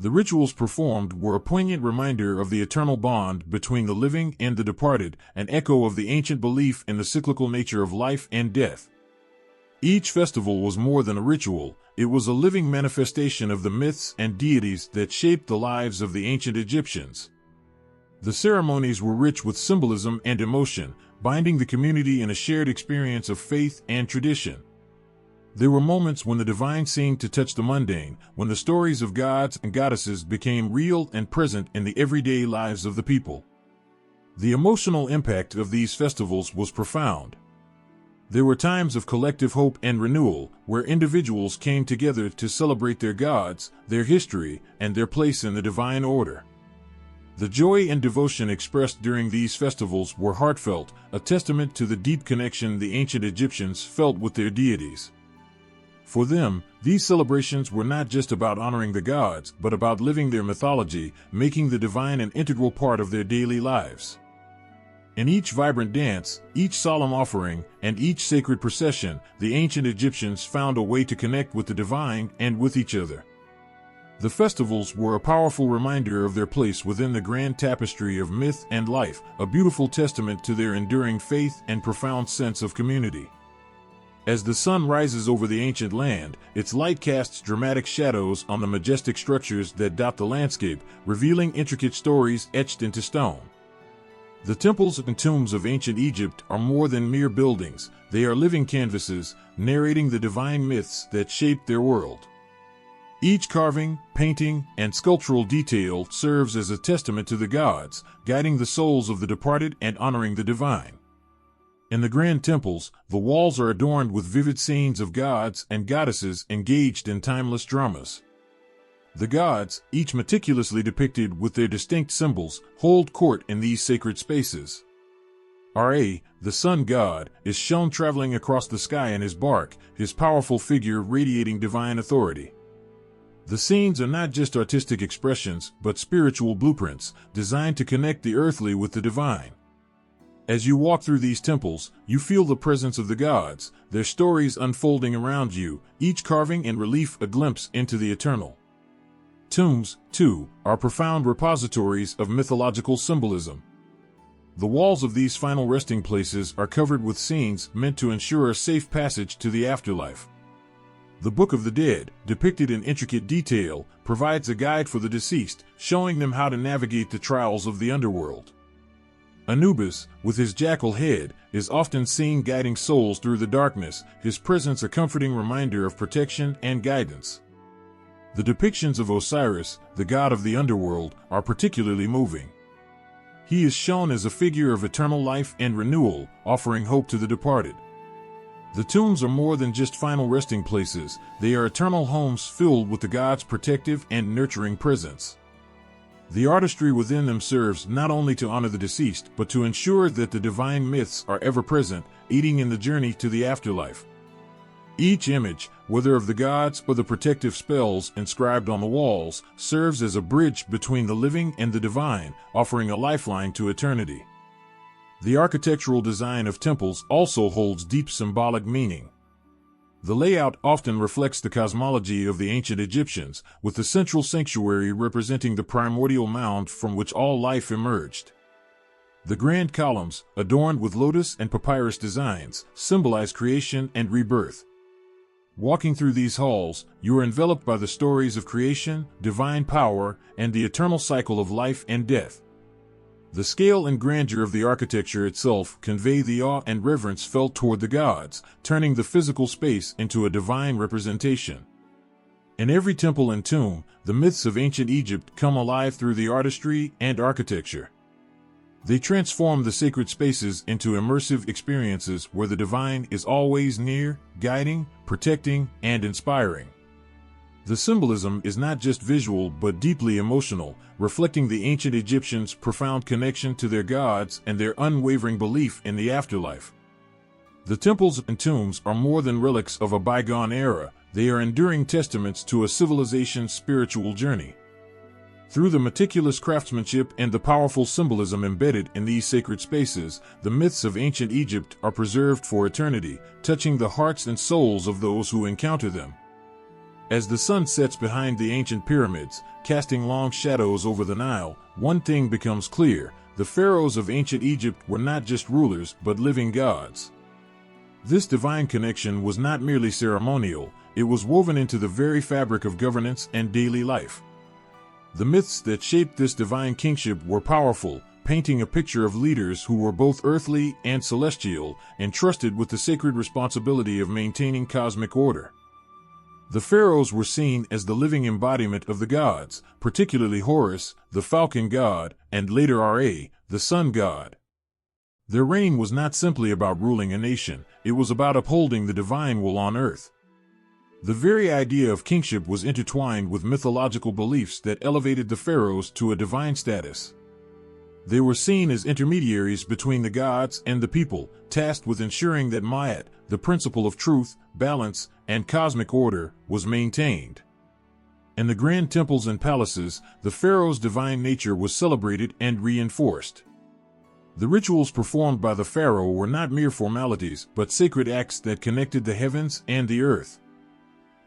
S1: The rituals performed were a poignant reminder of the eternal bond between the living and the departed, an echo of the ancient belief in the cyclical nature of life and death. Each festival was more than a ritual, it was a living manifestation of the myths and deities that shaped the lives of the ancient Egyptians. The ceremonies were rich with symbolism and emotion, binding the community in a shared experience of faith and tradition. There were moments when the divine seemed to touch the mundane, when the stories of gods and goddesses became real and present in the everyday lives of the people. The emotional impact of these festivals was profound. There were times of collective hope and renewal, where individuals came together to celebrate their gods, their history, and their place in the divine order. The joy and devotion expressed during these festivals were heartfelt, a testament to the deep connection the ancient Egyptians felt with their deities. For them, these celebrations were not just about honoring the gods, but about living their mythology, making the divine an integral part of their daily lives. In each vibrant dance, each solemn offering, and each sacred procession, the ancient Egyptians found a way to connect with the divine and with each other. The festivals were a powerful reminder of their place within the grand tapestry of myth and life, a beautiful testament to their enduring faith and profound sense of community. As the sun rises over the ancient land, its light casts dramatic shadows on the majestic structures that dot the landscape, revealing intricate stories etched into stone. The temples and tombs of ancient Egypt are more than mere buildings, they are living canvases, narrating the divine myths that shaped their world. Each carving, painting, and sculptural detail serves as a testament to the gods, guiding the souls of the departed and honoring the divine. In the grand temples, the walls are adorned with vivid scenes of gods and goddesses engaged in timeless dramas. The gods, each meticulously depicted with their distinct symbols, hold court in these sacred spaces. Ra, the sun god, is shown traveling across the sky in his bark, his powerful figure radiating divine authority. The scenes are not just artistic expressions, but spiritual blueprints, designed to connect the earthly with the divine. As you walk through these temples, you feel the presence of the gods, their stories unfolding around you, each carving in relief a glimpse into the eternal. Tombs, too, are profound repositories of mythological symbolism. The walls of these final resting places are covered with scenes meant to ensure a safe passage to the afterlife. The Book of the Dead, depicted in intricate detail, provides a guide for the deceased, showing them how to navigate the trials of the underworld. Anubis, with his jackal head, is often seen guiding souls through the darkness, his presence a comforting reminder of protection and guidance. The depictions of Osiris, the god of the underworld, are particularly moving. He is shown as a figure of eternal life and renewal, offering hope to the departed. The tombs are more than just final resting places, they are eternal homes filled with the gods' protective and nurturing presence. The artistry within them serves not only to honor the deceased, but to ensure that the divine myths are ever present, aiding in the journey to the afterlife. Each image, whether of the gods or the protective spells inscribed on the walls, serves as a bridge between the living and the divine, offering a lifeline to eternity. The architectural design of temples also holds deep symbolic meaning. The layout often reflects the cosmology of the ancient Egyptians, with the central sanctuary representing the primordial mound from which all life emerged. The grand columns, adorned with lotus and papyrus designs, symbolize creation and rebirth. Walking through these halls, you are enveloped by the stories of creation, divine power, and the eternal cycle of life and death. The scale and grandeur of the architecture itself convey the awe and reverence felt toward the gods, turning the physical space into a divine representation. In every temple and tomb, the myths of ancient Egypt come alive through the artistry and architecture. They transform the sacred spaces into immersive experiences where the divine is always near, guiding, protecting, and inspiring. The symbolism is not just visual but deeply emotional, reflecting the ancient Egyptians' profound connection to their gods and their unwavering belief in the afterlife. The temples and tombs are more than relics of a bygone era, they are enduring testaments to a civilization's spiritual journey. Through the meticulous craftsmanship and the powerful symbolism embedded in these sacred spaces, the myths of ancient Egypt are preserved for eternity, touching the hearts and souls of those who encounter them. As the sun sets behind the ancient pyramids, casting long shadows over the Nile, one thing becomes clear: the pharaohs of ancient Egypt were not just rulers but living gods. This divine connection was not merely ceremonial, it was woven into the very fabric of governance and daily life. The myths that shaped this divine kingship were powerful, painting a picture of leaders who were both earthly and celestial, entrusted with the sacred responsibility of maintaining cosmic order. The pharaohs were seen as the living embodiment of the gods, particularly Horus, the falcon god, and later Ra, the sun god. Their reign was not simply about ruling a nation, it was about upholding the divine will on earth. The very idea of kingship was intertwined with mythological beliefs that elevated the pharaohs to a divine status. They were seen as intermediaries between the gods and the people, tasked with ensuring that Ma'at, the principle of truth, balance, and cosmic order, was maintained. In the grand temples and palaces, the pharaoh's divine nature was celebrated and reinforced. The rituals performed by the pharaoh were not mere formalities, but sacred acts that connected the heavens and the earth.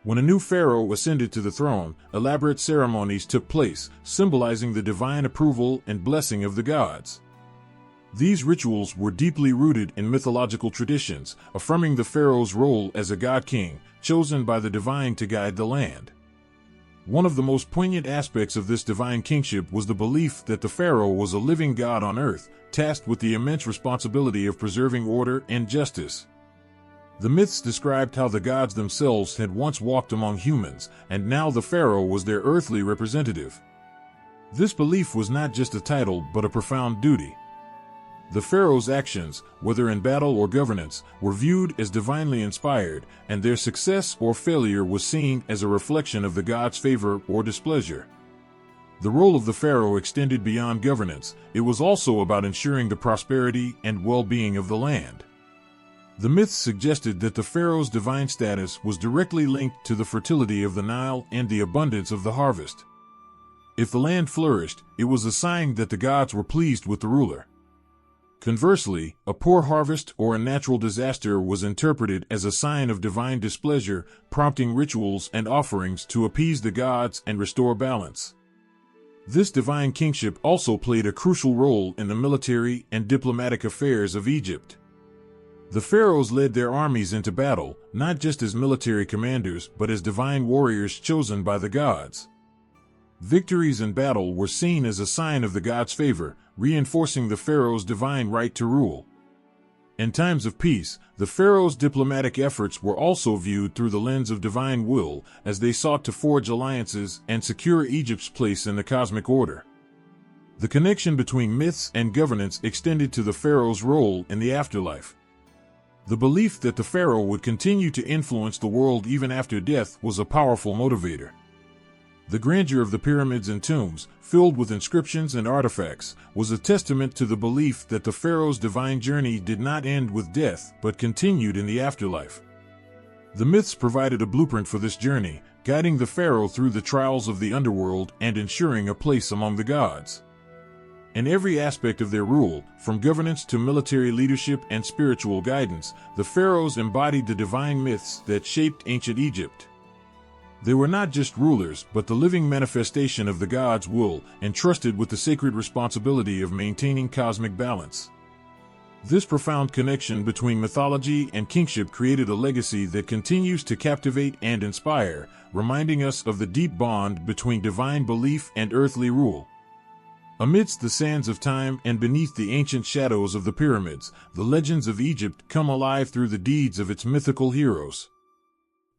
S1: When a new pharaoh ascended to the throne, elaborate ceremonies took place, symbolizing the divine approval and blessing of the gods. These rituals were deeply rooted in mythological traditions, affirming the pharaoh's role as a god-king, chosen by the divine to guide the land. One of the most poignant aspects of this divine kingship was the belief that the pharaoh was a living god on earth, tasked with the immense responsibility of preserving order and justice. The myths described how the gods themselves had once walked among humans, and now the pharaoh was their earthly representative. This belief was not just a title but a profound duty. The pharaoh's actions, whether in battle or governance, were viewed as divinely inspired, and their success or failure was seen as a reflection of the god's favor or displeasure. The role of the pharaoh extended beyond governance, it was also about ensuring the prosperity and well-being of the land. The myths suggested that the pharaoh's divine status was directly linked to the fertility of the Nile and the abundance of the harvest. If the land flourished, it was a sign that the gods were pleased with the ruler. Conversely, a poor harvest or a natural disaster was interpreted as a sign of divine displeasure, prompting rituals and offerings to appease the gods and restore balance. This divine kingship also played a crucial role in the military and diplomatic affairs of Egypt. The pharaohs led their armies into battle, not just as military commanders but as divine warriors chosen by the gods. Victories in battle were seen as a sign of the gods' favor, reinforcing the pharaoh's divine right to rule. In times of peace, the pharaoh's diplomatic efforts were also viewed through the lens of divine will, as they sought to forge alliances and secure Egypt's place in the cosmic order. The connection between myths and governance extended to the pharaoh's role in the afterlife. The belief that the pharaoh would continue to influence the world even after death was a powerful motivator. The grandeur of the pyramids and tombs, filled with inscriptions and artifacts, was a testament to the belief that the pharaoh's divine journey did not end with death but continued in the afterlife. The myths provided a blueprint for this journey, guiding the pharaoh through the trials of the underworld and ensuring a place among the gods. In every aspect of their rule, from governance to military leadership and spiritual guidance, the pharaohs embodied the divine myths that shaped ancient Egypt. They were not just rulers, but the living manifestation of the gods' will, entrusted with the sacred responsibility of maintaining cosmic balance. This profound connection between mythology and kingship created a legacy that continues to captivate and inspire, reminding us of the deep bond between divine belief and earthly rule. Amidst the sands of time and beneath the ancient shadows of the pyramids, the legends of Egypt come alive through the deeds of its mythical heroes.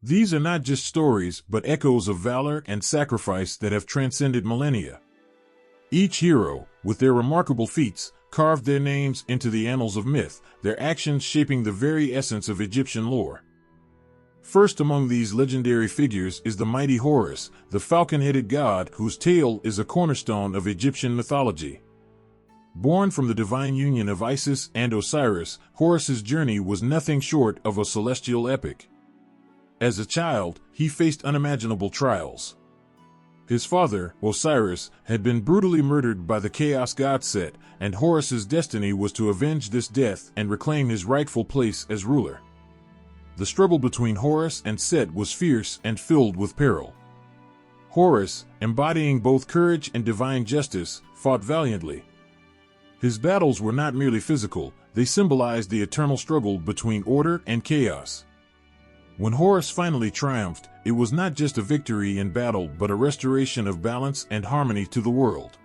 S1: These are not just stories, but echoes of valor and sacrifice that have transcended millennia. Each hero, with their remarkable feats, carved their names into the annals of myth, their actions shaping the very essence of Egyptian lore. First among these legendary figures is the mighty Horus, the falcon-headed god whose tale is a cornerstone of Egyptian mythology. Born from the divine union of Isis and Osiris, Horus's journey was nothing short of a celestial epic. As a child, he faced unimaginable trials. His father, Osiris, had been brutally murdered by the chaos god Set, and Horus's destiny was to avenge this death and reclaim his rightful place as ruler. The struggle between Horus and Set was fierce and filled with peril. Horus, embodying both courage and divine justice, fought valiantly. His battles were not merely physical, they symbolized the eternal struggle between order and chaos. When Horus finally triumphed, it was not just a victory in battle but a restoration of balance and harmony to the world.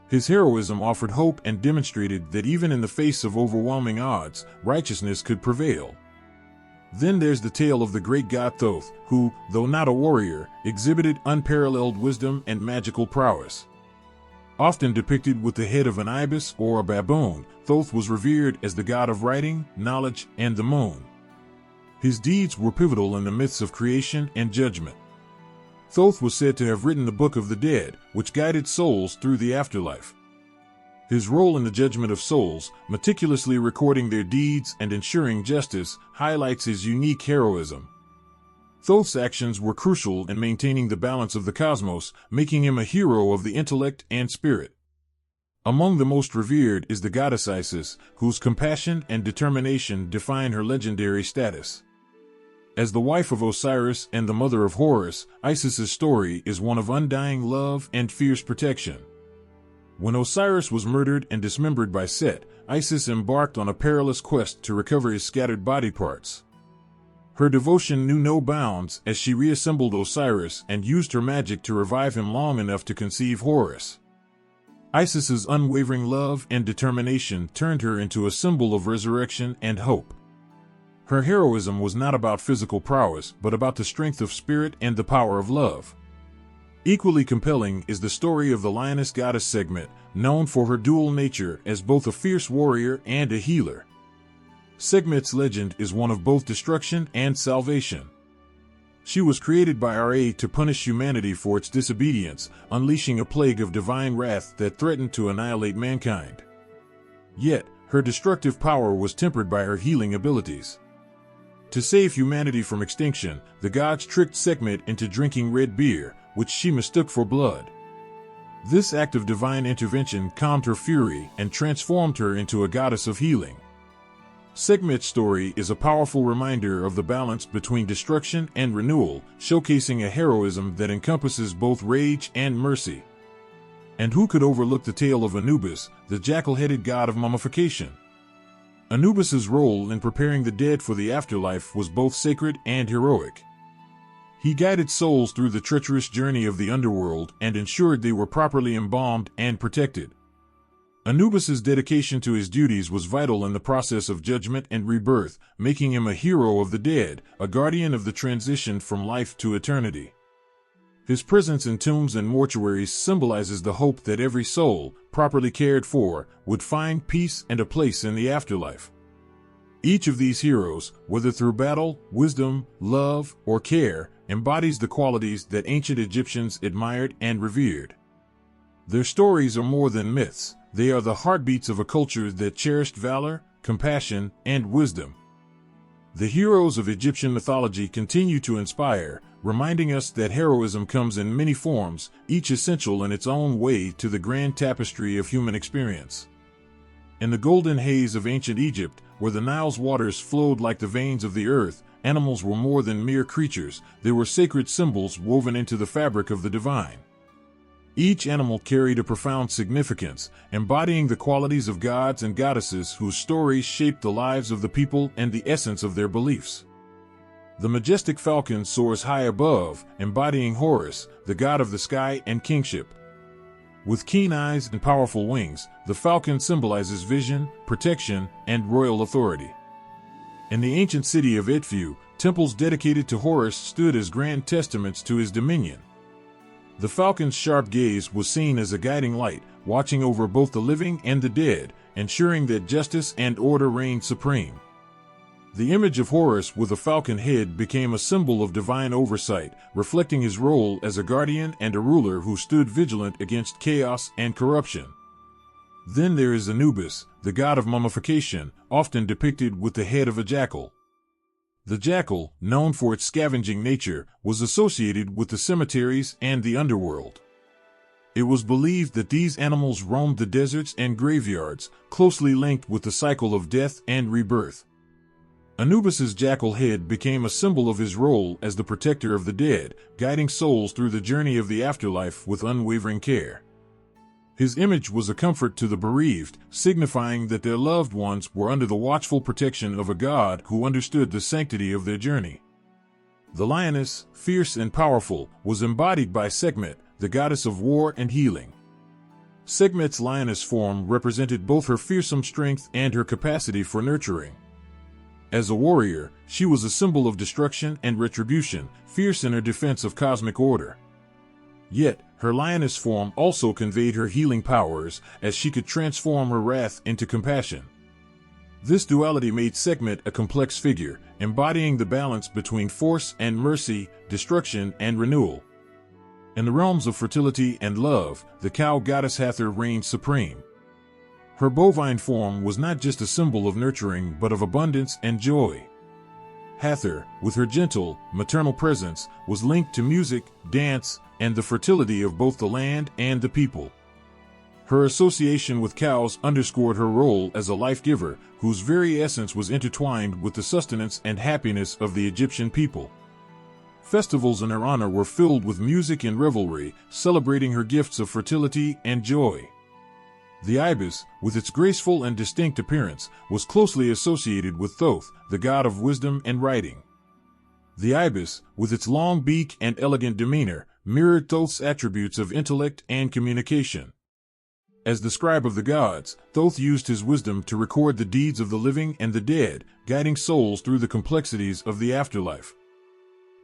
S1: His heroism offered hope and demonstrated that even in the face of overwhelming odds, righteousness could prevail. Then there's the tale of the great god Thoth, who, though not a warrior, exhibited unparalleled wisdom and magical prowess. Often depicted with the head of an ibis or a baboon, Thoth was revered as the god of writing, knowledge, and the moon. His deeds were pivotal in the myths of creation and judgment. Thoth was said to have written the Book of the Dead, which guided souls through the afterlife. His role in the judgment of souls, meticulously recording their deeds and ensuring justice, highlights his unique heroism. Thoth's actions were crucial in maintaining the balance of the cosmos, making him a hero of the intellect and spirit. Among the most revered is the goddess Isis, whose compassion and determination define her legendary status. As the wife of Osiris and the mother of Horus, Isis's story is one of undying love and fierce protection. When Osiris was murdered and dismembered by Set, Isis embarked on a perilous quest to recover his scattered body parts. Her devotion knew no bounds as she reassembled Osiris and used her magic to revive him long enough to conceive Horus. Isis's unwavering love and determination turned her into a symbol of resurrection and hope. Her heroism was not about physical prowess, but about the strength of spirit and the power of love. Equally compelling is the story of the lioness goddess Sekhmet, known for her dual nature as both a fierce warrior and a healer. Sekhmet's legend is one of both destruction and salvation. She was created by Ra to punish humanity for its disobedience, unleashing a plague of divine wrath that threatened to annihilate mankind. Yet, her destructive power was tempered by her healing abilities. To save humanity from extinction, the gods tricked Sekhmet into drinking red beer, which she mistook for blood. This act of divine intervention calmed her fury and transformed her into a goddess of healing. Sekhmet's story is a powerful reminder of the balance between destruction and renewal, showcasing a heroism that encompasses both rage and mercy. And who could overlook the tale of Anubis, the jackal-headed god of mummification? Anubis's role in preparing the dead for the afterlife was both sacred and heroic. He guided souls through the treacherous journey of the underworld and ensured they were properly embalmed and protected. Anubis's dedication to his duties was vital in the process of judgment and rebirth, making him a hero of the dead, a guardian of the transition from life to eternity. His presence in tombs and mortuaries symbolizes the hope that every soul, properly cared for, would find peace and a place in the afterlife. Each of these heroes, whether through battle, wisdom, love, or care, embodies the qualities that ancient Egyptians admired and revered. Their stories are more than myths. They are the heartbeats of a culture that cherished valor, compassion, and wisdom. The heroes of Egyptian mythology continue to inspire, reminding us that heroism comes in many forms, each essential in its own way to the grand tapestry of human experience. In the golden haze of ancient Egypt, where the Nile's waters flowed like the veins of the earth, animals were more than mere creatures. They were sacred symbols woven into the fabric of the divine. Each animal carried a profound significance, embodying the qualities of gods and goddesses whose stories shaped the lives of the people and the essence of their beliefs. The majestic falcon soars high above, embodying Horus, the god of the sky and kingship. With keen eyes and powerful wings, the falcon symbolizes vision, protection, and royal authority. In the ancient city of Edfu, temples dedicated to Horus stood as grand testaments to his dominion. The falcon's sharp gaze was seen as a guiding light, watching over both the living and the dead, ensuring that justice and order reigned supreme. The image of Horus with a falcon head became a symbol of divine oversight, reflecting his role as a guardian and a ruler who stood vigilant against chaos and corruption. Then there is Anubis, the god of mummification, often depicted with the head of a jackal. The jackal, known for its scavenging nature, was associated with the cemeteries and the underworld. It was believed that these animals roamed the deserts and graveyards, closely linked with the cycle of death and rebirth. Anubis's jackal head became a symbol of his role as the protector of the dead, guiding souls through the journey of the afterlife with unwavering care. His image was a comfort to the bereaved, signifying that their loved ones were under the watchful protection of a god who understood the sanctity of their journey. The lioness, fierce and powerful, was embodied by Sekhmet, the goddess of war and healing. Sekhmet's lioness form represented both her fearsome strength and her capacity for nurturing. As a warrior, she was a symbol of destruction and retribution, fierce in her defense of cosmic order. Yet, her lioness form also conveyed her healing powers, as she could transform her wrath into compassion. This duality made Sekhmet a complex figure, embodying the balance between force and mercy, destruction and renewal. In the realms of fertility and love, the cow goddess Hathor reigned supreme. Her bovine form was not just a symbol of nurturing but of abundance and joy. Hathor, with her gentle, maternal presence, was linked to music, dance, and the fertility of both the land and the people. Her association with cows underscored her role as a life-giver, whose very essence was intertwined with the sustenance and happiness of the Egyptian people. Festivals in her honor were filled with music and revelry, celebrating her gifts of fertility and joy. The ibis, with its graceful and distinct appearance, was closely associated with Thoth, the god of wisdom and writing. The ibis, with its long beak and elegant demeanor, mirrored Thoth's attributes of intellect and communication. As the scribe of the gods, Thoth used his wisdom to record the deeds of the living and the dead, guiding souls through the complexities of the afterlife.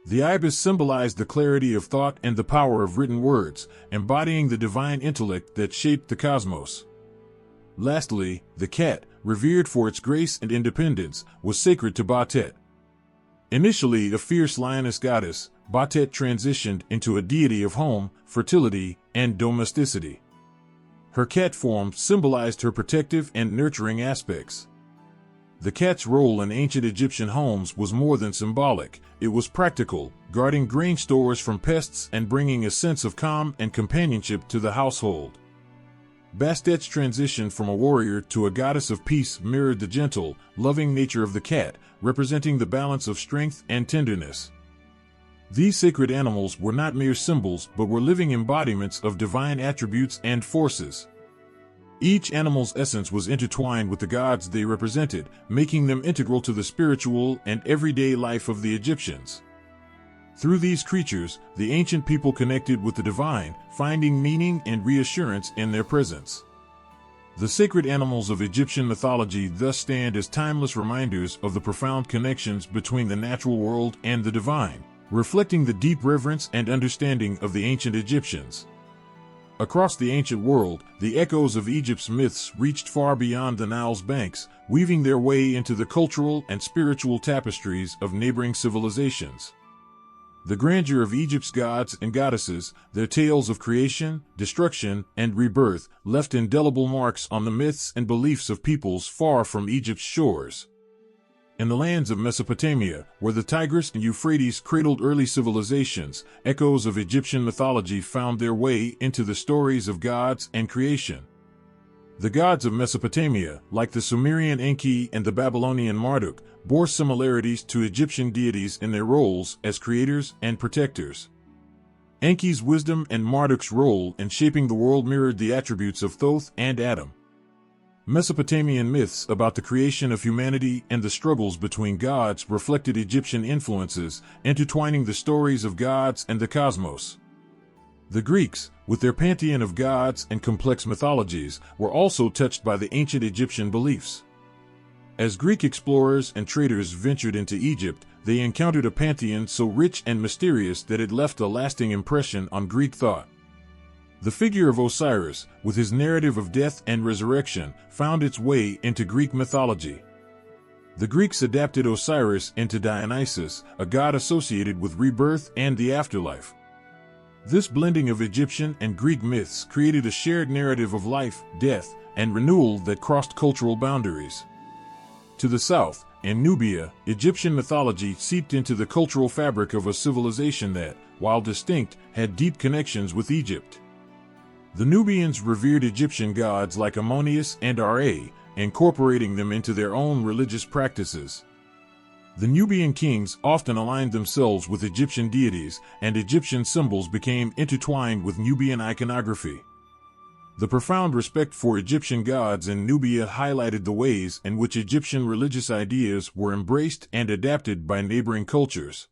S1: The ibis symbolized the clarity of thought and the power of written words, embodying the divine intellect that shaped the cosmos. Lastly, the cat, revered for its grace and independence, was sacred to Bastet. Initially a fierce lioness goddess, Bastet transitioned into a deity of home, fertility, and domesticity. Her cat form symbolized her protective and nurturing aspects. The cat's role in ancient Egyptian homes was more than symbolic. It was practical, guarding grain stores from pests and bringing a sense of calm and companionship to the household. Bastet's transition from a warrior to a goddess of peace mirrored the gentle, loving nature of the cat, representing the balance of strength and tenderness. These sacred animals were not mere symbols but were living embodiments of divine attributes and forces. Each animal's essence was intertwined with the gods they represented, making them integral to the spiritual and everyday life of the Egyptians. Through these creatures, the ancient people connected with the divine, finding meaning and reassurance in their presence. The sacred animals of Egyptian mythology thus stand as timeless reminders of the profound connections between the natural world and the divine. reflecting the deep reverence and understanding of the ancient Egyptians. Across the ancient world, the echoes of Egypt's myths reached far beyond the Nile's banks, weaving their way into the cultural and spiritual tapestries of neighboring civilizations. The grandeur of Egypt's gods and goddesses, their tales of creation, destruction, and rebirth, left indelible marks on the myths and beliefs of peoples far from Egypt's shores. In the lands of Mesopotamia, where the Tigris and Euphrates cradled early civilizations, echoes of Egyptian mythology found their way into the stories of gods and creation. The gods of Mesopotamia, like the Sumerian Enki and the Babylonian Marduk, bore similarities to Egyptian deities in their roles as creators and protectors. Enki's wisdom and Marduk's role in shaping the world mirrored the attributes of Thoth and Atum. Mesopotamian myths about the creation of humanity and the struggles between gods reflected Egyptian influences, intertwining the stories of gods and the cosmos. The Greeks, with their pantheon of gods and complex mythologies, were also touched by the ancient Egyptian beliefs. As Greek explorers and traders ventured into Egypt, they encountered a pantheon so rich and mysterious that it left a lasting impression on Greek thought. The figure of Osiris, with his narrative of death and resurrection, found its way into Greek mythology. The Greeks adapted Osiris into Dionysus, a god associated with rebirth and the afterlife. This blending of Egyptian and Greek myths created a shared narrative of life, death, and renewal that crossed cultural boundaries. To the south, in Nubia, Egyptian mythology seeped into the cultural fabric of a civilization that, while distinct, had deep connections with Egypt. The Nubians revered Egyptian gods like Ammonius and Ra, incorporating them into their own religious practices. The Nubian kings often aligned themselves with Egyptian deities, and Egyptian symbols became intertwined with Nubian iconography. The profound respect for Egyptian gods in Nubia highlighted the ways in which Egyptian religious ideas were embraced and adapted by neighboring cultures.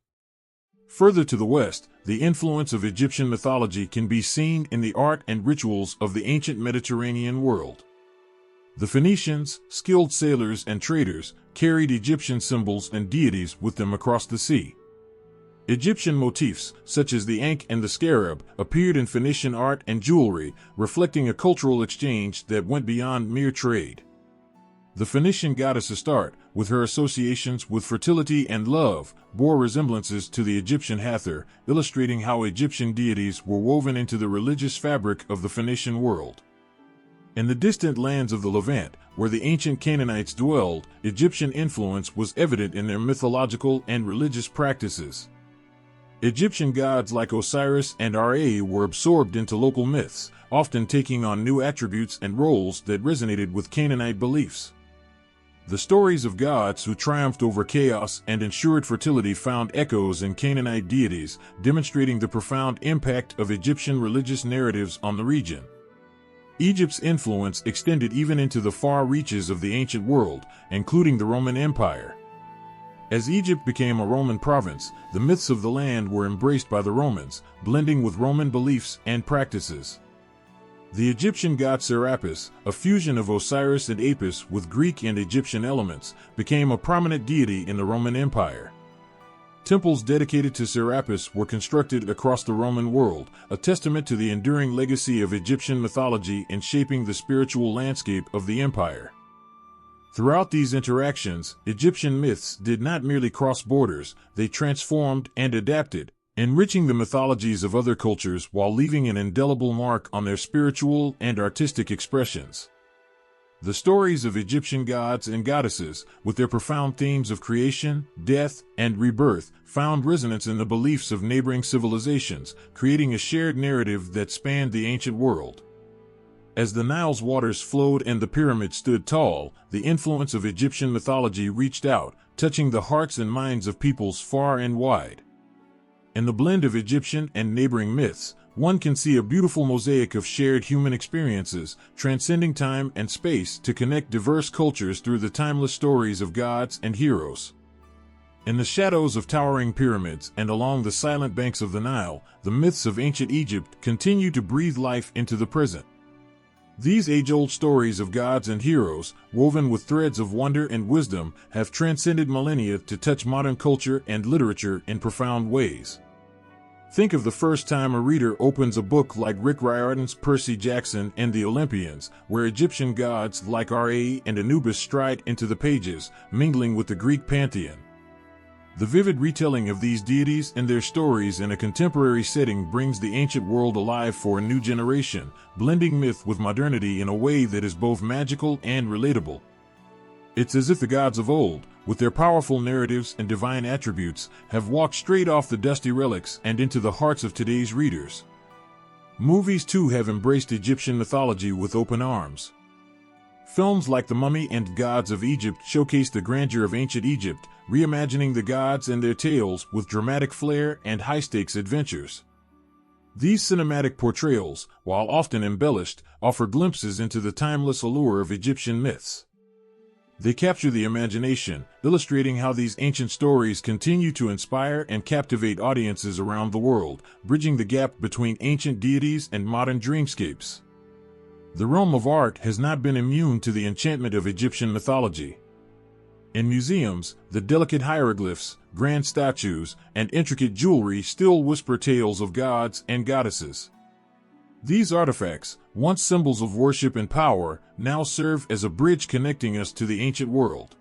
S1: Further to the west, the influence of Egyptian mythology can be seen in the art and rituals of the ancient Mediterranean world. The Phoenicians, skilled sailors and traders, carried Egyptian symbols and deities with them across the sea. Egyptian motifs, such as the ankh and the scarab, appeared in Phoenician art and jewelry, reflecting a cultural exchange that went beyond mere trade. The Phoenician goddess Astarte, with her associations with fertility and love, bore resemblances to the Egyptian Hathor, illustrating how Egyptian deities were woven into the religious fabric of the Phoenician world. In the distant lands of the Levant, where the ancient Canaanites dwelled, Egyptian influence was evident in their mythological and religious practices. Egyptian gods like Osiris and Ra were absorbed into local myths, often taking on new attributes and roles that resonated with Canaanite beliefs. The stories of gods who triumphed over chaos and ensured fertility found echoes in Canaanite deities, demonstrating the profound impact of Egyptian religious narratives on the region. Egypt's influence extended even into the far reaches of the ancient world, including the Roman Empire. As Egypt became a Roman province, the myths of the land were embraced by the Romans, blending with Roman beliefs and practices. The Egyptian god Serapis, a fusion of Osiris and Apis with Greek and Egyptian elements, became a prominent deity in the Roman Empire. Temples dedicated to Serapis were constructed across the Roman world, a testament to the enduring legacy of Egyptian mythology in shaping the spiritual landscape of the empire. Throughout these interactions, Egyptian myths did not merely cross borders, they transformed and adapted, enriching the mythologies of other cultures while leaving an indelible mark on their spiritual and artistic expressions. The stories of Egyptian gods and goddesses, with their profound themes of creation, death, and rebirth, found resonance in the beliefs of neighboring civilizations, creating a shared narrative that spanned the ancient world. As the Nile's waters flowed and the pyramids stood tall, the influence of Egyptian mythology reached out, touching the hearts and minds of peoples far and wide. In the blend of Egyptian and neighboring myths, one can see a beautiful mosaic of shared human experiences, transcending time and space to connect diverse cultures through the timeless stories of gods and heroes. In the shadows of towering pyramids and along the silent banks of the Nile, the myths of ancient Egypt continue to breathe life into the present. These age-old stories of gods and heroes, woven with threads of wonder and wisdom, have transcended millennia to touch modern culture and literature in profound ways. Think of the first time a reader opens a book like Rick Riordan's Percy Jackson and the Olympians, where Egyptian gods like Ra and Anubis stride into the pages, mingling with the Greek Pantheon. The vivid retelling of these deities and their stories in a contemporary setting brings the ancient world alive for a new generation, blending myth with modernity in a way that is both magical and relatable. It's as if the gods of old, with their powerful narratives and divine attributes, have walked straight off the dusty relics and into the hearts of today's readers. Movies too have embraced Egyptian mythology with open arms. Films like The Mummy and Gods of Egypt showcase the grandeur of ancient Egypt, reimagining the gods and their tales with dramatic flair and high-stakes adventures. These cinematic portrayals, while often embellished, offer glimpses into the timeless allure of Egyptian myths. They capture the imagination, illustrating how these ancient stories continue to inspire and captivate audiences around the world, bridging the gap between ancient deities and modern dreamscapes. The realm of art has not been immune to the enchantment of Egyptian mythology. In museums, the delicate hieroglyphs, grand statues, and intricate jewelry still whisper tales of gods and goddesses. These artifacts, once symbols of worship and power, now serve as a bridge connecting us to the ancient world.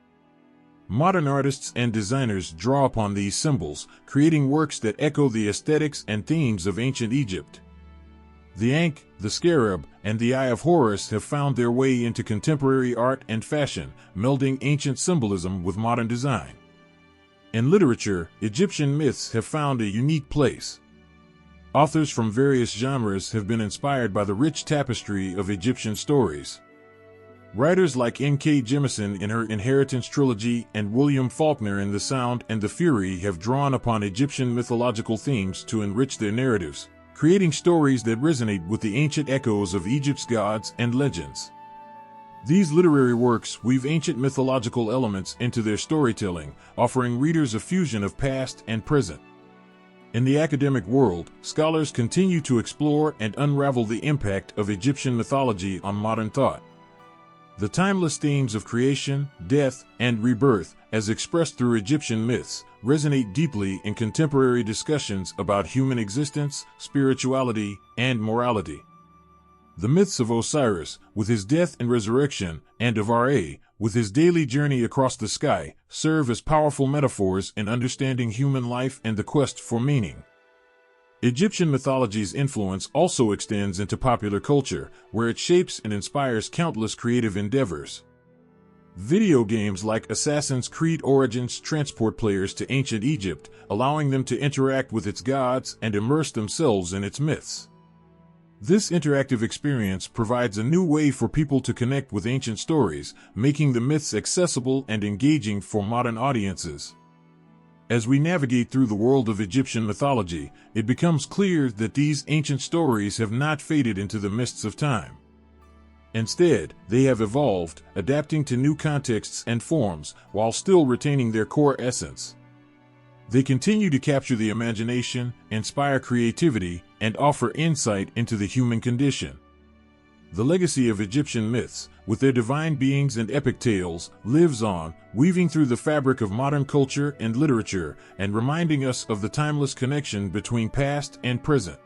S1: Modern artists and designers draw upon these symbols, creating works that echo the aesthetics and themes of ancient Egypt. The Ankh, the Scarab, and the Eye of Horus have found their way into contemporary art and fashion, melding ancient symbolism with modern design. In literature, Egyptian myths have found a unique place. Authors from various genres have been inspired by the rich tapestry of Egyptian stories. Writers like N.K. Jemisin in her Inheritance trilogy and William Faulkner in The Sound and the Fury have drawn upon Egyptian mythological themes to enrich their narratives, creating stories that resonate with the ancient echoes of Egypt's gods and legends. These literary works weave ancient mythological elements into their storytelling, offering readers a fusion of past and present. In the academic world, scholars continue to explore and unravel the impact of Egyptian mythology on modern thought. The timeless themes of creation, death, and rebirth, as expressed through Egyptian myths, resonate deeply in contemporary discussions about human existence, spirituality, and morality. The myths of Osiris, with his death and resurrection, and of Ra, with his daily journey across the sky, serve as powerful metaphors in understanding human life and the quest for meaning. Egyptian mythology's influence also extends into popular culture, where it shapes and inspires countless creative endeavors. Video games like Assassin's Creed Origins transport players to ancient Egypt, allowing them to interact with its gods and immerse themselves in its myths. This interactive experience provides a new way for people to connect with ancient stories, making the myths accessible and engaging for modern audiences. As we navigate through the world of Egyptian mythology, it becomes clear that these ancient stories have not faded into the mists of time. Instead, they have evolved, adapting to new contexts and forms, while still retaining their core essence. They continue to capture the imagination, inspire creativity, and offer insight into the human condition. The legacy of Egyptian myths, with their divine beings and epic tales, lives on, weaving through the fabric of modern culture and literature, and reminding us of the timeless connection between past and present.